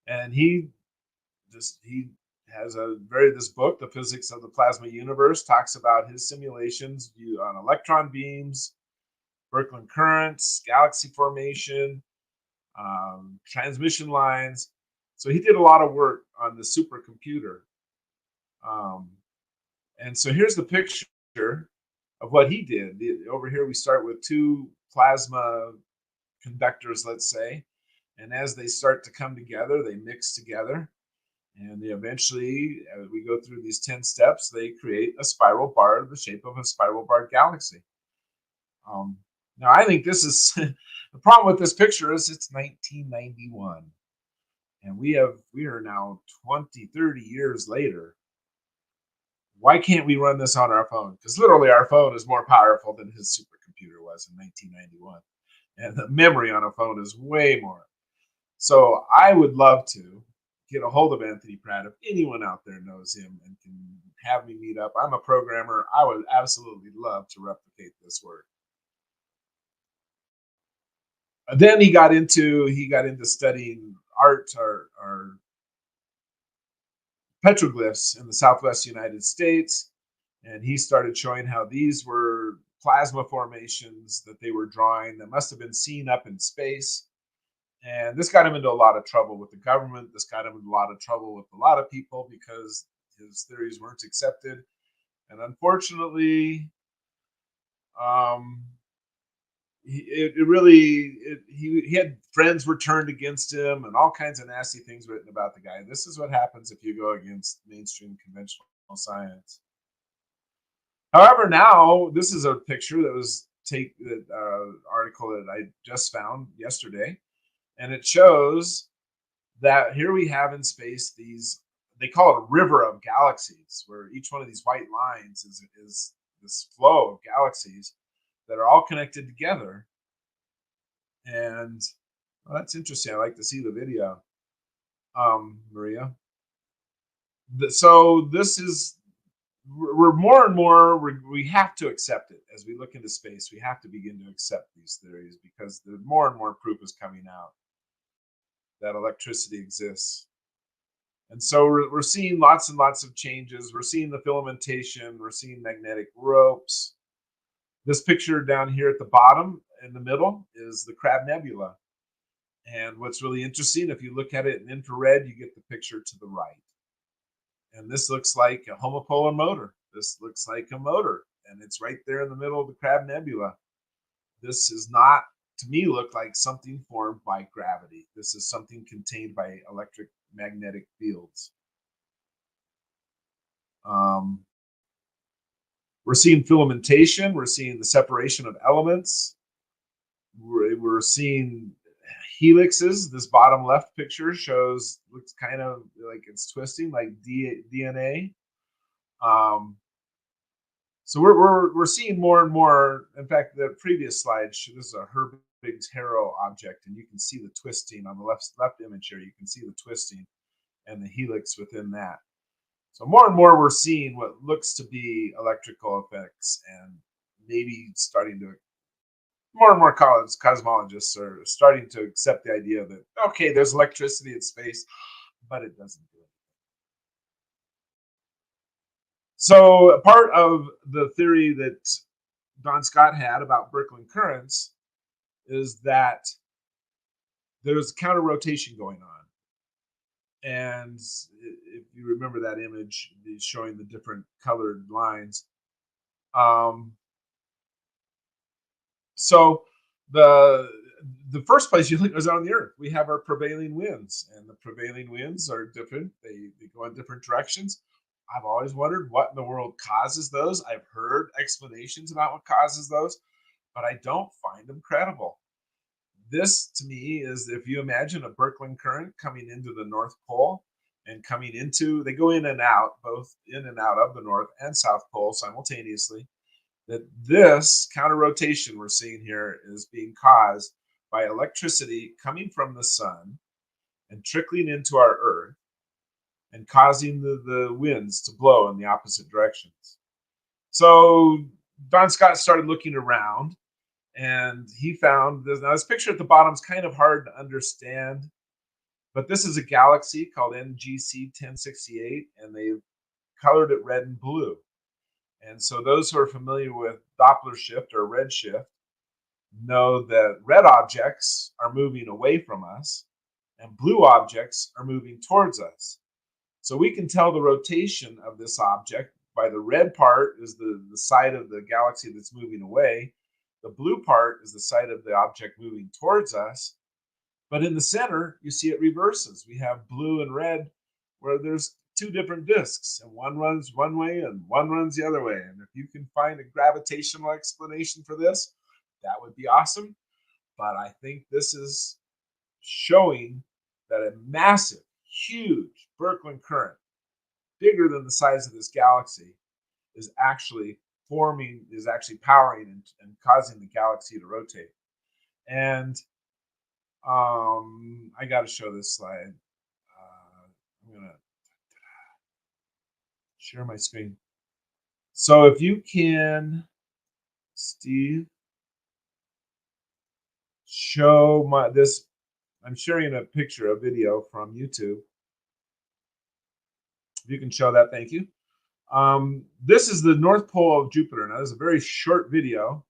And he has this book, The Physics of the Plasma Universe, talks about his simulations on electron beams, Birkeland currents, galaxy formation, transmission lines. So he did a lot of work on the supercomputer. And so here's the picture of what he did. Over here we start with two plasma conductors, let's say, and as they start to come together, they mix together. And they eventually, as we go through these 10 steps, they create a spiral bar, the shape of a spiral barred galaxy. Now, I think this is the problem with this picture is it's 1991. And we are now 20, 30 years later. Why can't we run this on our phone? Because literally our phone is more powerful than his supercomputer was in 1991. And the memory on a phone is way more. So I would love to get a hold of Anthony Pratt. If anyone out there knows him and can have me meet up, I'm a programmer. I would absolutely love to replicate this work. Then he got into studying art or petroglyphs in the Southwest United States, and he started showing how these were plasma formations that they were drawing that must have been seen up in space. And this got him into a lot of trouble with the government. This got him into a lot of trouble with a lot of people because his theories weren't accepted. And unfortunately, he had friends were turned against him and all kinds of nasty things written about the guy. This is what happens if you go against mainstream conventional science. However, now this is a picture that was article that I just found yesterday. And it shows that here we have in space these, they call it a river of galaxies, where each one of these white lines is this flow of galaxies that are all connected together. And that's interesting. I like to see the video, Maria. So we're more and more, we have to accept it as we look into space. We have to begin to accept these theories because more and more proof is coming out that electricity exists. And so we're seeing lots and lots of changes. We're seeing the filamentation. We're seeing magnetic ropes. This picture down here at the bottom in the middle is the Crab Nebula. And what's really interesting, if you look at it in infrared, you get the picture to the right. And this looks like a homopolar motor. This looks like a motor, and it's right there in the middle of the Crab Nebula. This is not, to me, look like something formed by gravity. This is something contained by electric magnetic fields. Um, we're seeing filamentation. We're seeing the separation of elements. We're seeing helixes. This bottom left picture shows, looks kind of like it's twisting like DNA. Um, so we're seeing more and more. In fact, the previous slide, this is a Herbig's Haro object, and you can see the twisting on the left image here. You can see the twisting and the helix within that. So more and more we're seeing what looks to be electrical effects, and maybe starting to, more and more cosmologists are starting to accept the idea that, okay, there's electricity in space, but it doesn't do it. So a part of the theory that Don Scott had about Birkeland currents is that there's counter rotation going on. And if you remember that image, showing the different colored lines. So the first place you look is on the Earth. We have our prevailing winds, and the prevailing winds are different. They go in different directions. I've always wondered what in the world causes those. I've heard explanations about what causes those, but I don't find them credible. This, to me, is, if you imagine a Birkeland current coming into the North Pole and coming into, they go in and out, both in and out of the North and South Pole simultaneously, that this counter rotation we're seeing here is being caused by electricity coming from the sun and trickling into our Earth and causing the winds to blow in the opposite directions. So Don Scott started looking around, and he found this. Now, this picture at the bottom is kind of hard to understand, but this is a galaxy called NGC 1068, and they've colored it red and blue. And so those who are familiar with Doppler shift or redshift know that red objects are moving away from us and blue objects are moving towards us. So we can tell the rotation of this object by the red part is the side of the galaxy that's moving away. The blue part is the side of the object moving towards us. But in the center, you see it reverses. We have blue and red where there's two different disks, and one runs one way and one runs the other way. And if you can find a gravitational explanation for this, that would be awesome. But I think this is showing that a massive, huge Birkeland current, bigger than the size of this galaxy, is actually powering and causing the galaxy to rotate. And I got to show this slide. I'm going to share my screen. So if you can, Steve, show this. I'm sharing a video from YouTube. If you can show that, thank you. This is the North Pole of Jupiter. Now, this is a very short video,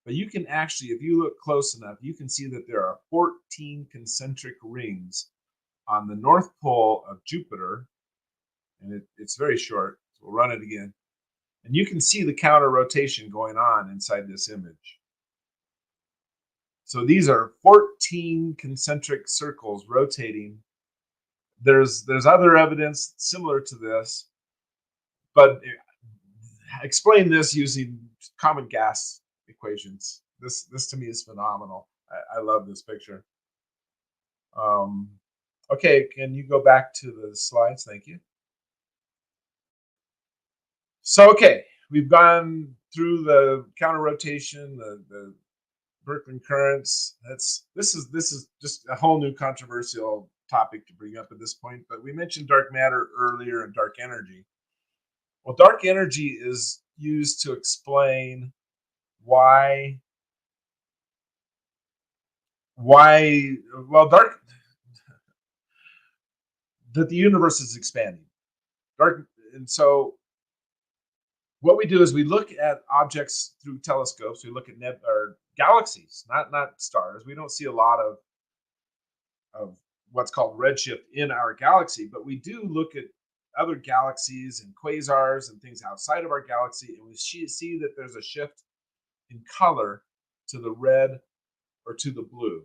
but you can actually, if you look close enough, you can see that there are 14 concentric rings on the North Pole of Jupiter, and it's very short. So we'll run it again. And you can see the counter rotation going on inside this image. So these are 14 concentric circles rotating. There's other evidence similar to this, but explain this using common gas equations. This to me is phenomenal. I love this picture. Okay, can you go back to the slides? Thank you. So, okay, we've gone through the counter rotation, the Birkeland currents. This is just a whole new controversial topic to bring up at this point. But we mentioned dark matter earlier and dark energy. Well, dark energy is used to explain why that the universe is expanding. And so what we do is we look at objects through telescopes. We look at galaxies, not stars. We don't see a lot of of what's called redshift in our galaxy, but we do look at other galaxies and quasars and things outside of our galaxy, and we see that there's a shift in color to the red or to the blue.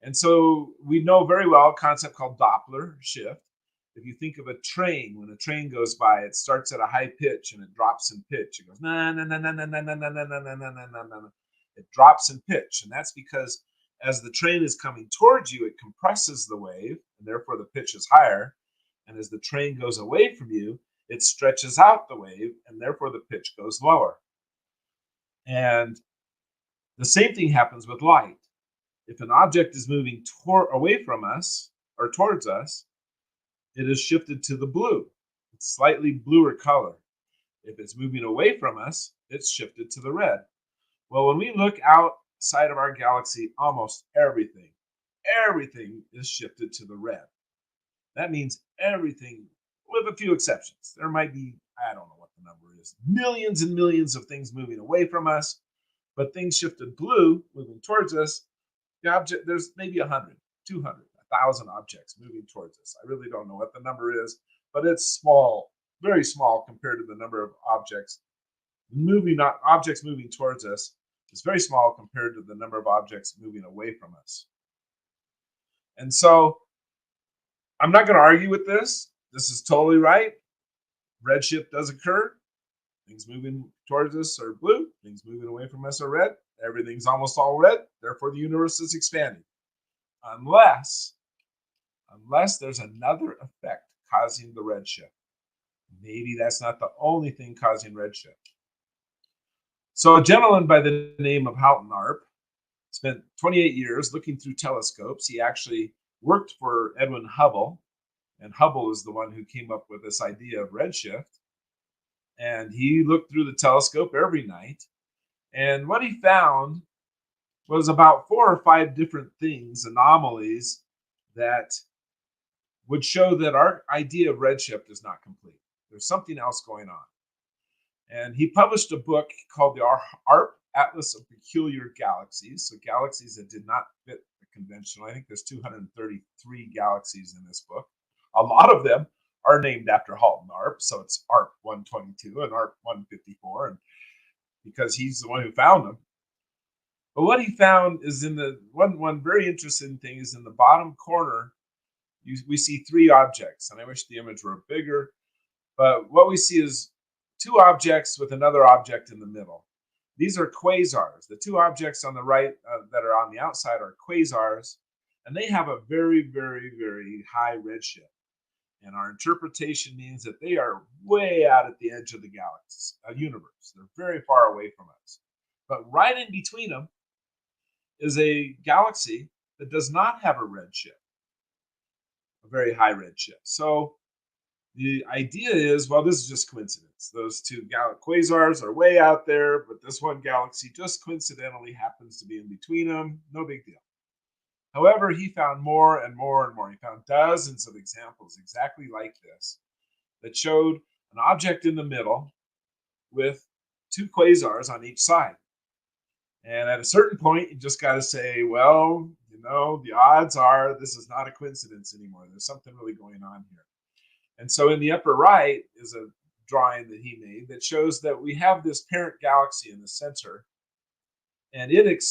And so we know very well a concept called Doppler shift. If you think of a train, when a train goes by, it starts at a high pitch and it drops in pitch. It goes na na na na na na na na na na na na na na. It drops in pitch, and that's because as the train is coming towards you, it compresses the wave, and therefore the pitch is higher. And as the train goes away from you, it stretches out the wave, and therefore the pitch goes lower. And the same thing happens with light. If an object is moving away from us or towards us, it is shifted to the blue. It's slightly bluer color. If it's moving away from us, it's shifted to the red. Well, when we look outside of our galaxy, almost everything is shifted to the red. That means everything, with a few exceptions. There might be, I don't know what the number is, millions and millions of things moving away from us, but things shifted blue, moving towards us. There's maybe 100, 200, 1,000 objects moving towards us. I really don't know what the number is, but it's small, very small compared to the number of objects moving towards us. Is very small compared to the number of objects moving away from us. And so I'm not going to argue with this. This is totally right. Redshift does occur. Things moving towards us are blue. Things moving away from us are red. Everything's almost all red. Therefore, the universe is expanding. Unless there's another effect causing the redshift. Maybe that's not the only thing causing redshift. So a gentleman by the name of Halton Arp spent 28 years looking through telescopes. He actually worked for Edwin Hubble, and Hubble is the one who came up with this idea of redshift. And he looked through the telescope every night. And what he found was about 4 or 5 different things, anomalies, that would show that our idea of redshift is not complete. There's something else going on. And he published a book called the Arp Atlas of Peculiar Galaxies. So galaxies that did not fit the conventional. I think there's 233 galaxies in this book. A lot of them are named after Halton Arp. So it's Arp 122 and Arp 154, and because he's the one who found them. But what he found is in the one very interesting thing is in the bottom corner, we see 3 objects. And I wish the image were bigger. But what we see is 2 objects with another object in the middle. These are quasars. The 2 objects on the right that are on the outside are quasars, and they have a very, very, very high redshift. And our interpretation means that they are way out at the edge of the galaxy, universe. They're very far away from us. But right in between them is a galaxy that does not have a redshift, a very high redshift. So the idea is, well, this is just coincidence. Those 2 quasars are way out there, but this one galaxy just coincidentally happens to be in between them. No big deal. However, he found more and more and more. He found dozens of examples exactly like this that showed an object in the middle with 2 quasars on each side. And at a certain point, you just got to say, well, the odds are this is not a coincidence anymore. There's something really going on here. And so in the upper right is a drawing that he made that shows that we have this parent galaxy in the center, and it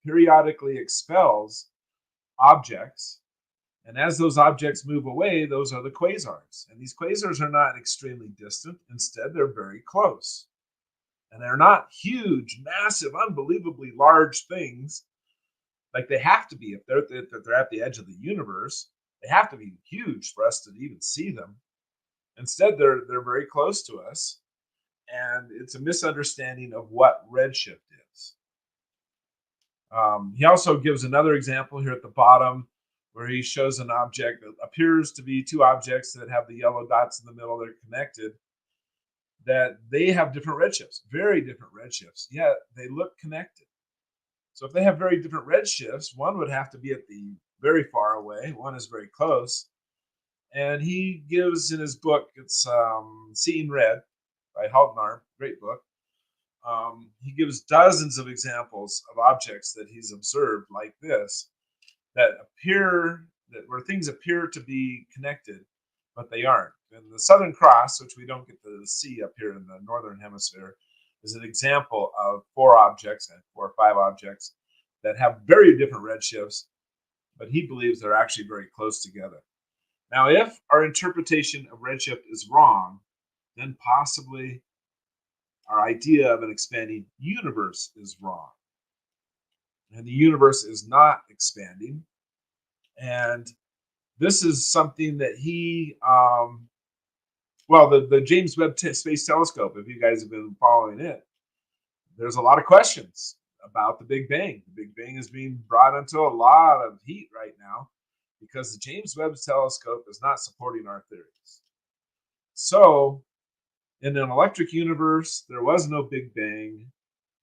periodically expels objects. And as those objects move away, those are the quasars. And these quasars are not extremely distant. Instead, they're very close. And they're not huge, massive, unbelievably large things like they have to be if they're at the edge of the universe. They have to be huge for us to even see them. Instead, they're very close to us, and it's a misunderstanding of what redshift is. He also gives another example here at the bottom where he shows an object that appears to be 2 objects that have the yellow dots in the middle that are connected, that they have different redshifts, very different redshifts, yet they look connected. So if they have very different redshifts, one would have to be at the very far away, one is very close. And he gives in his book, it's Seeing Red by Halton Arp, great book. He gives dozens of examples of objects that he's observed like this where things appear to be connected, but they aren't. And the Southern Cross, which we don't get to see up here in the northern hemisphere, is an example of four or five objects that have very different redshifts, but he believes they're actually very close together. Now, if our interpretation of redshift is wrong, then possibly our idea of an expanding universe is wrong. And the universe is not expanding. And this is something that the James Webb Space Telescope, if you guys have been following it, there's a lot of questions about the Big Bang. The Big Bang is being brought into a lot of heat right now because the James Webb Telescope is not supporting our theories. So, in an electric universe, there was no Big Bang.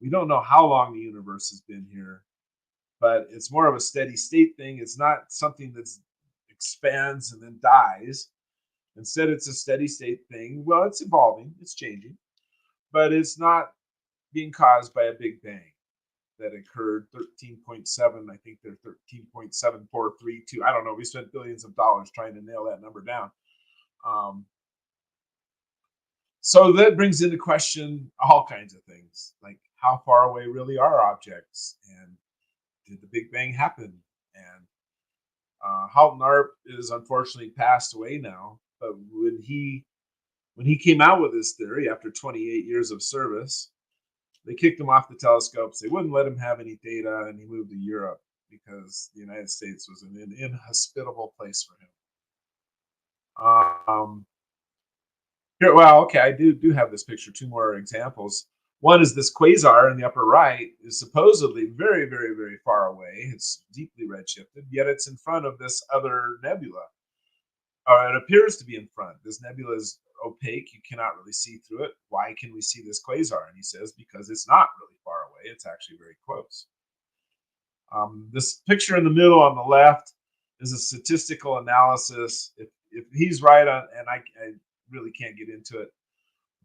We don't know how long the universe has been here, but it's more of a steady state thing. It's not something that expands and then dies. Instead, it's a steady state thing. Well, it's evolving, it's changing, but it's not being caused by a Big Bang that occurred 13.7. I think they're 13.7432. I don't know. We spent billions of dollars trying to nail that number down. So that brings into question all kinds of things, like how far away really are objects, and did the Big Bang happen? And Halton Arp is unfortunately passed away now, but when he came out with his theory after 28 years of service, they kicked him off the telescopes. They wouldn't let him have any data, and he moved to Europe because the United States was an inhospitable place for him. I do have this picture. Two more examples. One is this quasar in the upper right is supposedly very, very, very far away. It's deeply redshifted, yet it's in front of this other nebula. It appears to be in front. This nebula is opaque. You cannot really see through it. Why can we see this quasar? And he says, because it's not really far away. It's actually very close. This picture in the middle on the left is a statistical analysis. If he's right on, and I really can't get into it,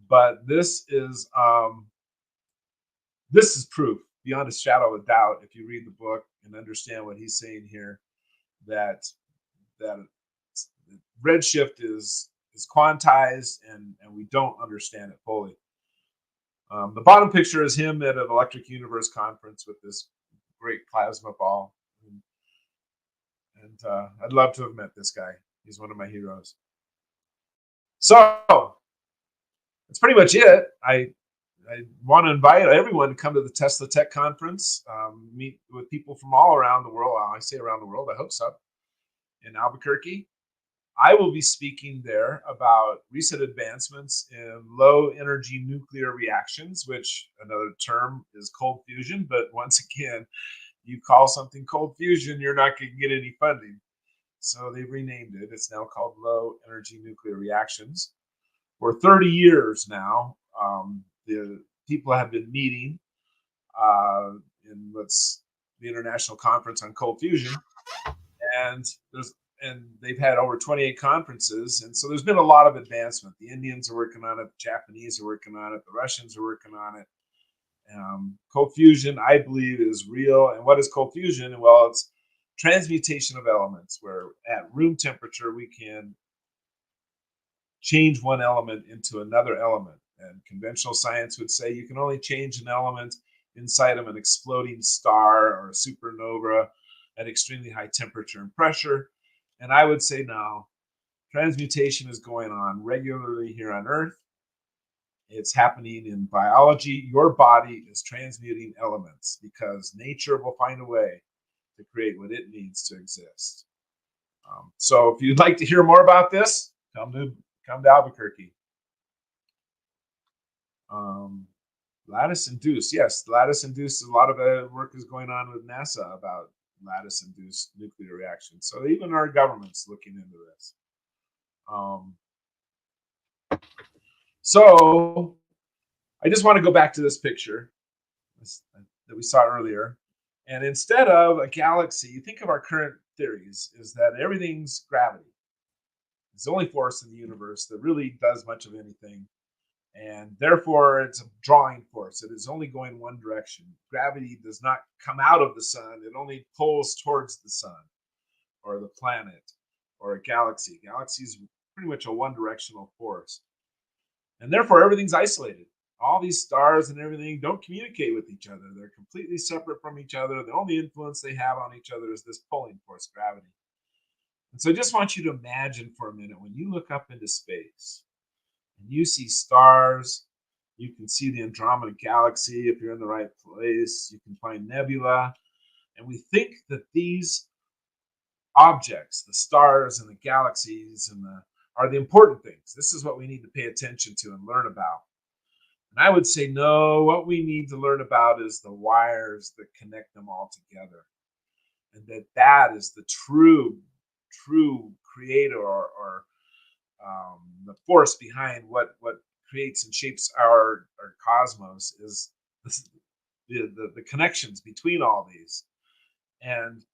but this is proof beyond a shadow of a doubt, if you read the book and understand what he's saying here, that redshift is quantized, and we don't understand it fully. The bottom picture is him at an Electric Universe conference with this great plasma ball, and I'd love to have met this guy. He's one of my heroes. So that's pretty much it. I want to invite everyone to come to the Tesla Tech Conference, meet with people from all around the world. I say around the world, I hope so, in Albuquerque. I will be speaking there about recent advancements in low energy nuclear reactions, which another term is cold fusion. But once again, you call something cold fusion, you're not going to get any funding. So they've renamed it. It's now called low energy nuclear reactions. For 30 years now, the people have been meeting in what's the International Conference on Cold Fusion, and they've had over 28 conferences, and so there's been a lot of advancement. The Indians are working on it, the Japanese are working on it, the Russians are working on it. Cold fusion, I believe, is real. And what is cold fusion? Well, it's transmutation of elements, where at room temperature we can change one element into another element. And conventional science would say you can only change an element inside of an exploding star or a supernova at extremely high temperature and pressure. And I would say no, transmutation is going on regularly here on Earth. It's happening in biology. Your body is transmuting elements because nature will find a way to create what it needs to exist. So if you'd like to hear more about this, come to Albuquerque. Lattice-induced, yes, lattice-induced. A lot of work is going on with NASA about lattice-induced nuclear reactions. So even our government's looking into this. So I just want to go back to this picture that we saw earlier. And instead of a galaxy, you think of our current theories is that everything's gravity. It's the only force in the universe that really does much of anything. And therefore, it's a drawing force. It is only going one direction. Gravity does not come out of the sun. It only pulls towards the sun. or the planet or a galaxy. Galaxy is pretty much a one-directional force. And therefore, everything's isolated. All these stars and everything don't communicate with each other. They're completely separate from each other. The only influence they have on each other is this pulling force, gravity. And so I just want you to imagine for a minute when you look up into space and you see stars, you can see the Andromeda Galaxy if you're in the right place, you can find nebula. And we think that these objects, the stars and the galaxies are the important things. This is what we need to pay attention to and learn about. And I would say, no, what we need to learn about is the wires that connect them all together. And that is the true creator or the force behind what creates and shapes our cosmos is the connections between all these. And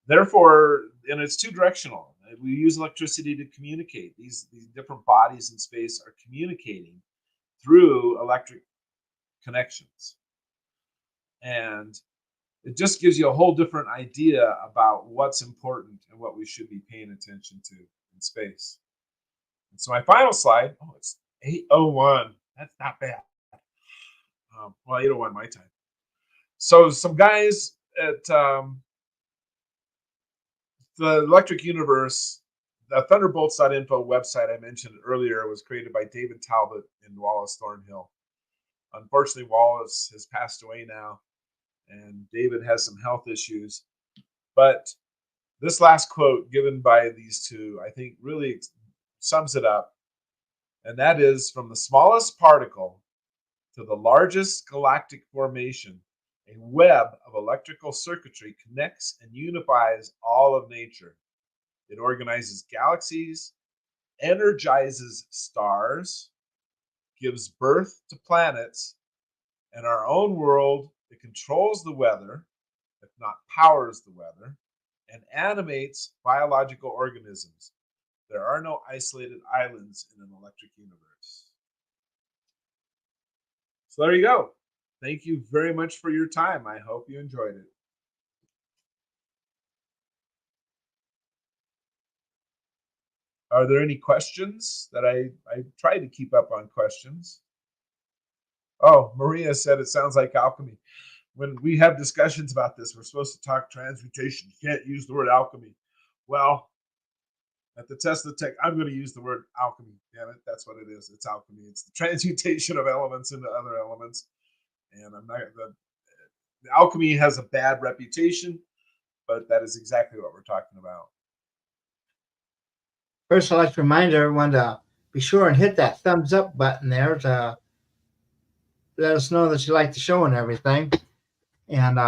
therefore, and it's two directional. We use electricity to communicate. These different bodies in space are communicating through electric connections. And it just gives you a whole different idea about what's important and what we should be paying attention to in space. And so my final slide, it's 8:01. That's not bad. Well, 8:01 my time. So some guys at the Electric Universe, the thunderbolts.info website I mentioned earlier was created by David Talbot and Wallace Thornhill. Unfortunately, Wallace has passed away now, and David has some health issues. But this last quote given by these two, I think, really sums it up. And that is, from the smallest particle to the largest galactic formation, a web of electrical circuitry connects and unifies all of nature. It organizes galaxies, energizes stars, gives birth to planets, and our own world. It controls the weather, if not powers the weather, and animates biological organisms. There are no isolated islands in an electric universe. So there you go. Thank you very much for your time. I hope you enjoyed it. Are there any questions that I tried to keep up on questions? Oh, Maria said it sounds like alchemy. When we have discussions about this, we're supposed to talk transmutation. You can't use the word alchemy. Well, at the test of the tech, I'm going to use the word alchemy. Damn it, that's what it is. It's alchemy. It's the transmutation of elements into other elements. And I'm not the alchemy has a bad reputation, but that is exactly what we're talking about. First, I'd like to remind everyone to be sure and hit that thumbs up button there to let us know that you like the show and everything. And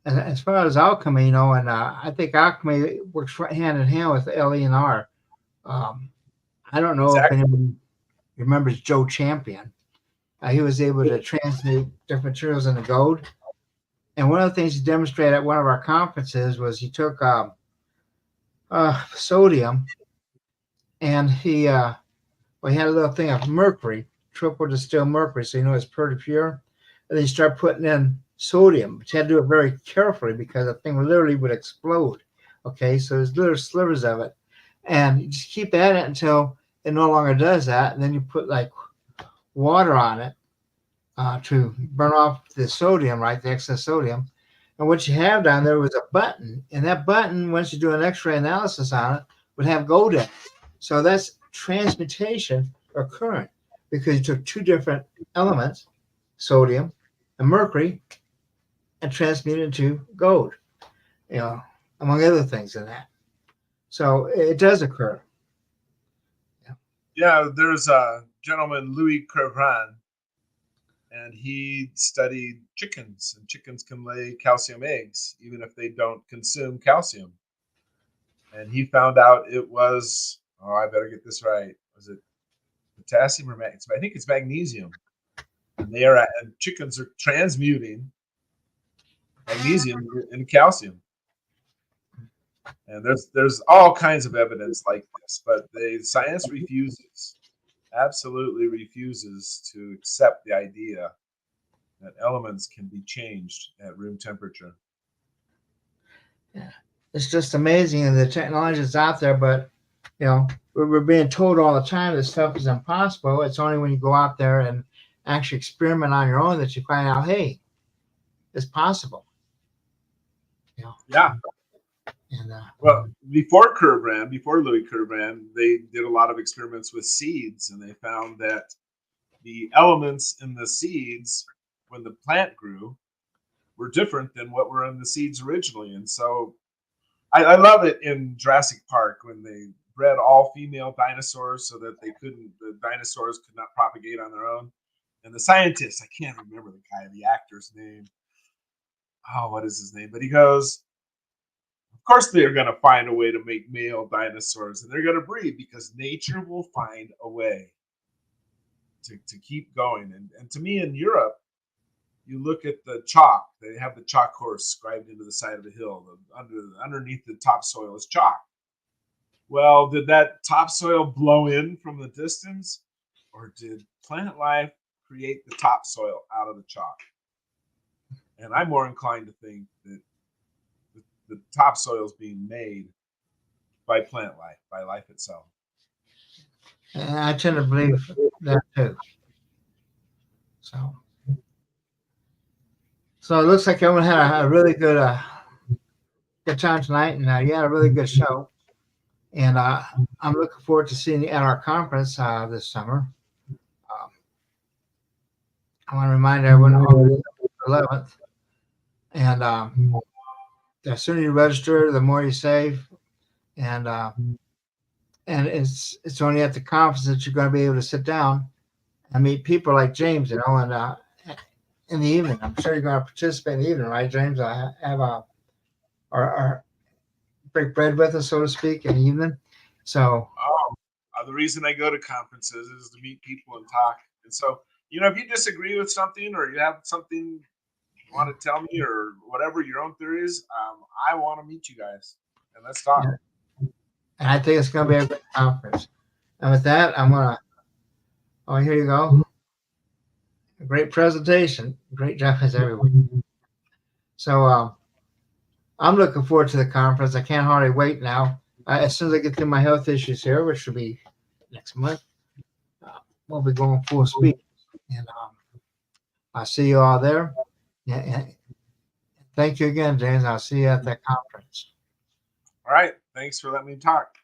as far as alchemy, and I think alchemy works hand in hand with LE and R. I don't know if Exactly. anyone remembers Joe Champion. He was able to transmute different materials into gold. And one of the things he demonstrated at one of our conferences was he took sodium and he had a little thing of mercury, triple distilled mercury, so it's pretty pure. And then you start putting in sodium, but you had to do it very carefully because the thing literally would explode. Okay, so there's little slivers of it, and you just keep at it until it no longer does that, and then you put like water on it to burn off the sodium, right, the excess sodium. And what you have down there was a button, and that button, once you do an X-ray analysis on it, would have gold in it. So that's transmutation or current because you took two different elements, sodium and mercury, and transmuted into gold, among other things in that. So it does occur. Yeah, there's a gentleman, Louis Crevran, and he studied chickens, and chickens can lay calcium eggs even if they don't consume calcium. And he found out it was, I better get this right. Was it potassium or magnesium? I think it's magnesium. And and chickens are transmuting magnesium into calcium. And there's all kinds of evidence like this, but the science absolutely refuses to accept the idea that elements can be changed at room temperature. Yeah. it's just amazing, and the technology is out there. But you know, we're being told all the time this stuff is impossible. It's only when you go out there and actually experiment on your own that you find out, hey, it's possible. You know, Yeah. and Well, before Louis Kerr ran, they did a lot of experiments with seeds, and they found that the elements in the seeds when the plant grew were different than what were in the seeds originally. And so I love it in Jurassic Park when they bred all female dinosaurs so that the dinosaurs could not propagate on their own. And the scientist, I can't remember the actor's name. Oh, what is his name? But he goes, of course they're going to find a way to make male dinosaurs and they're going to breed because nature will find a way to keep going. And to me in Europe, you look at the chalk, they have the chalk horse scribed into the side of the hill. Underneath the topsoil is chalk. Well, did that topsoil blow in from the distance, or did plant life create the topsoil out of the chalk? And I'm more inclined to think that the topsoil is being made by plant life, by life itself. I tend to believe that too. So, so it looks like everyone had a really good time tonight, and you had a really good show. And I'm looking forward to seeing you at our conference this summer. Um, I want to remind everyone August 11th, and the sooner you register, the more you save, and it's only at the conference that you're going to be able to sit down and meet people like James, and in the evening, I'm sure you're going to participate in the evening, right, James? I have our break bread with us, so to speak, in the evening. So The reason I go to conferences is to meet people and talk. And so, if you disagree with something or you have something you want to tell me or whatever your own theories, I want to meet you guys and let's talk. yeah, and I think it's going to be a great conference. And with that, oh, here you go. A great presentation. Great job as everyone. So I'm looking forward to the conference. I can't hardly wait now. As soon as I get through my health issues here, which will be next month, uh, we'll be going full speed. And I'll see you all there. And thank you again, James. I'll see you at that conference. All right. Thanks for letting me talk.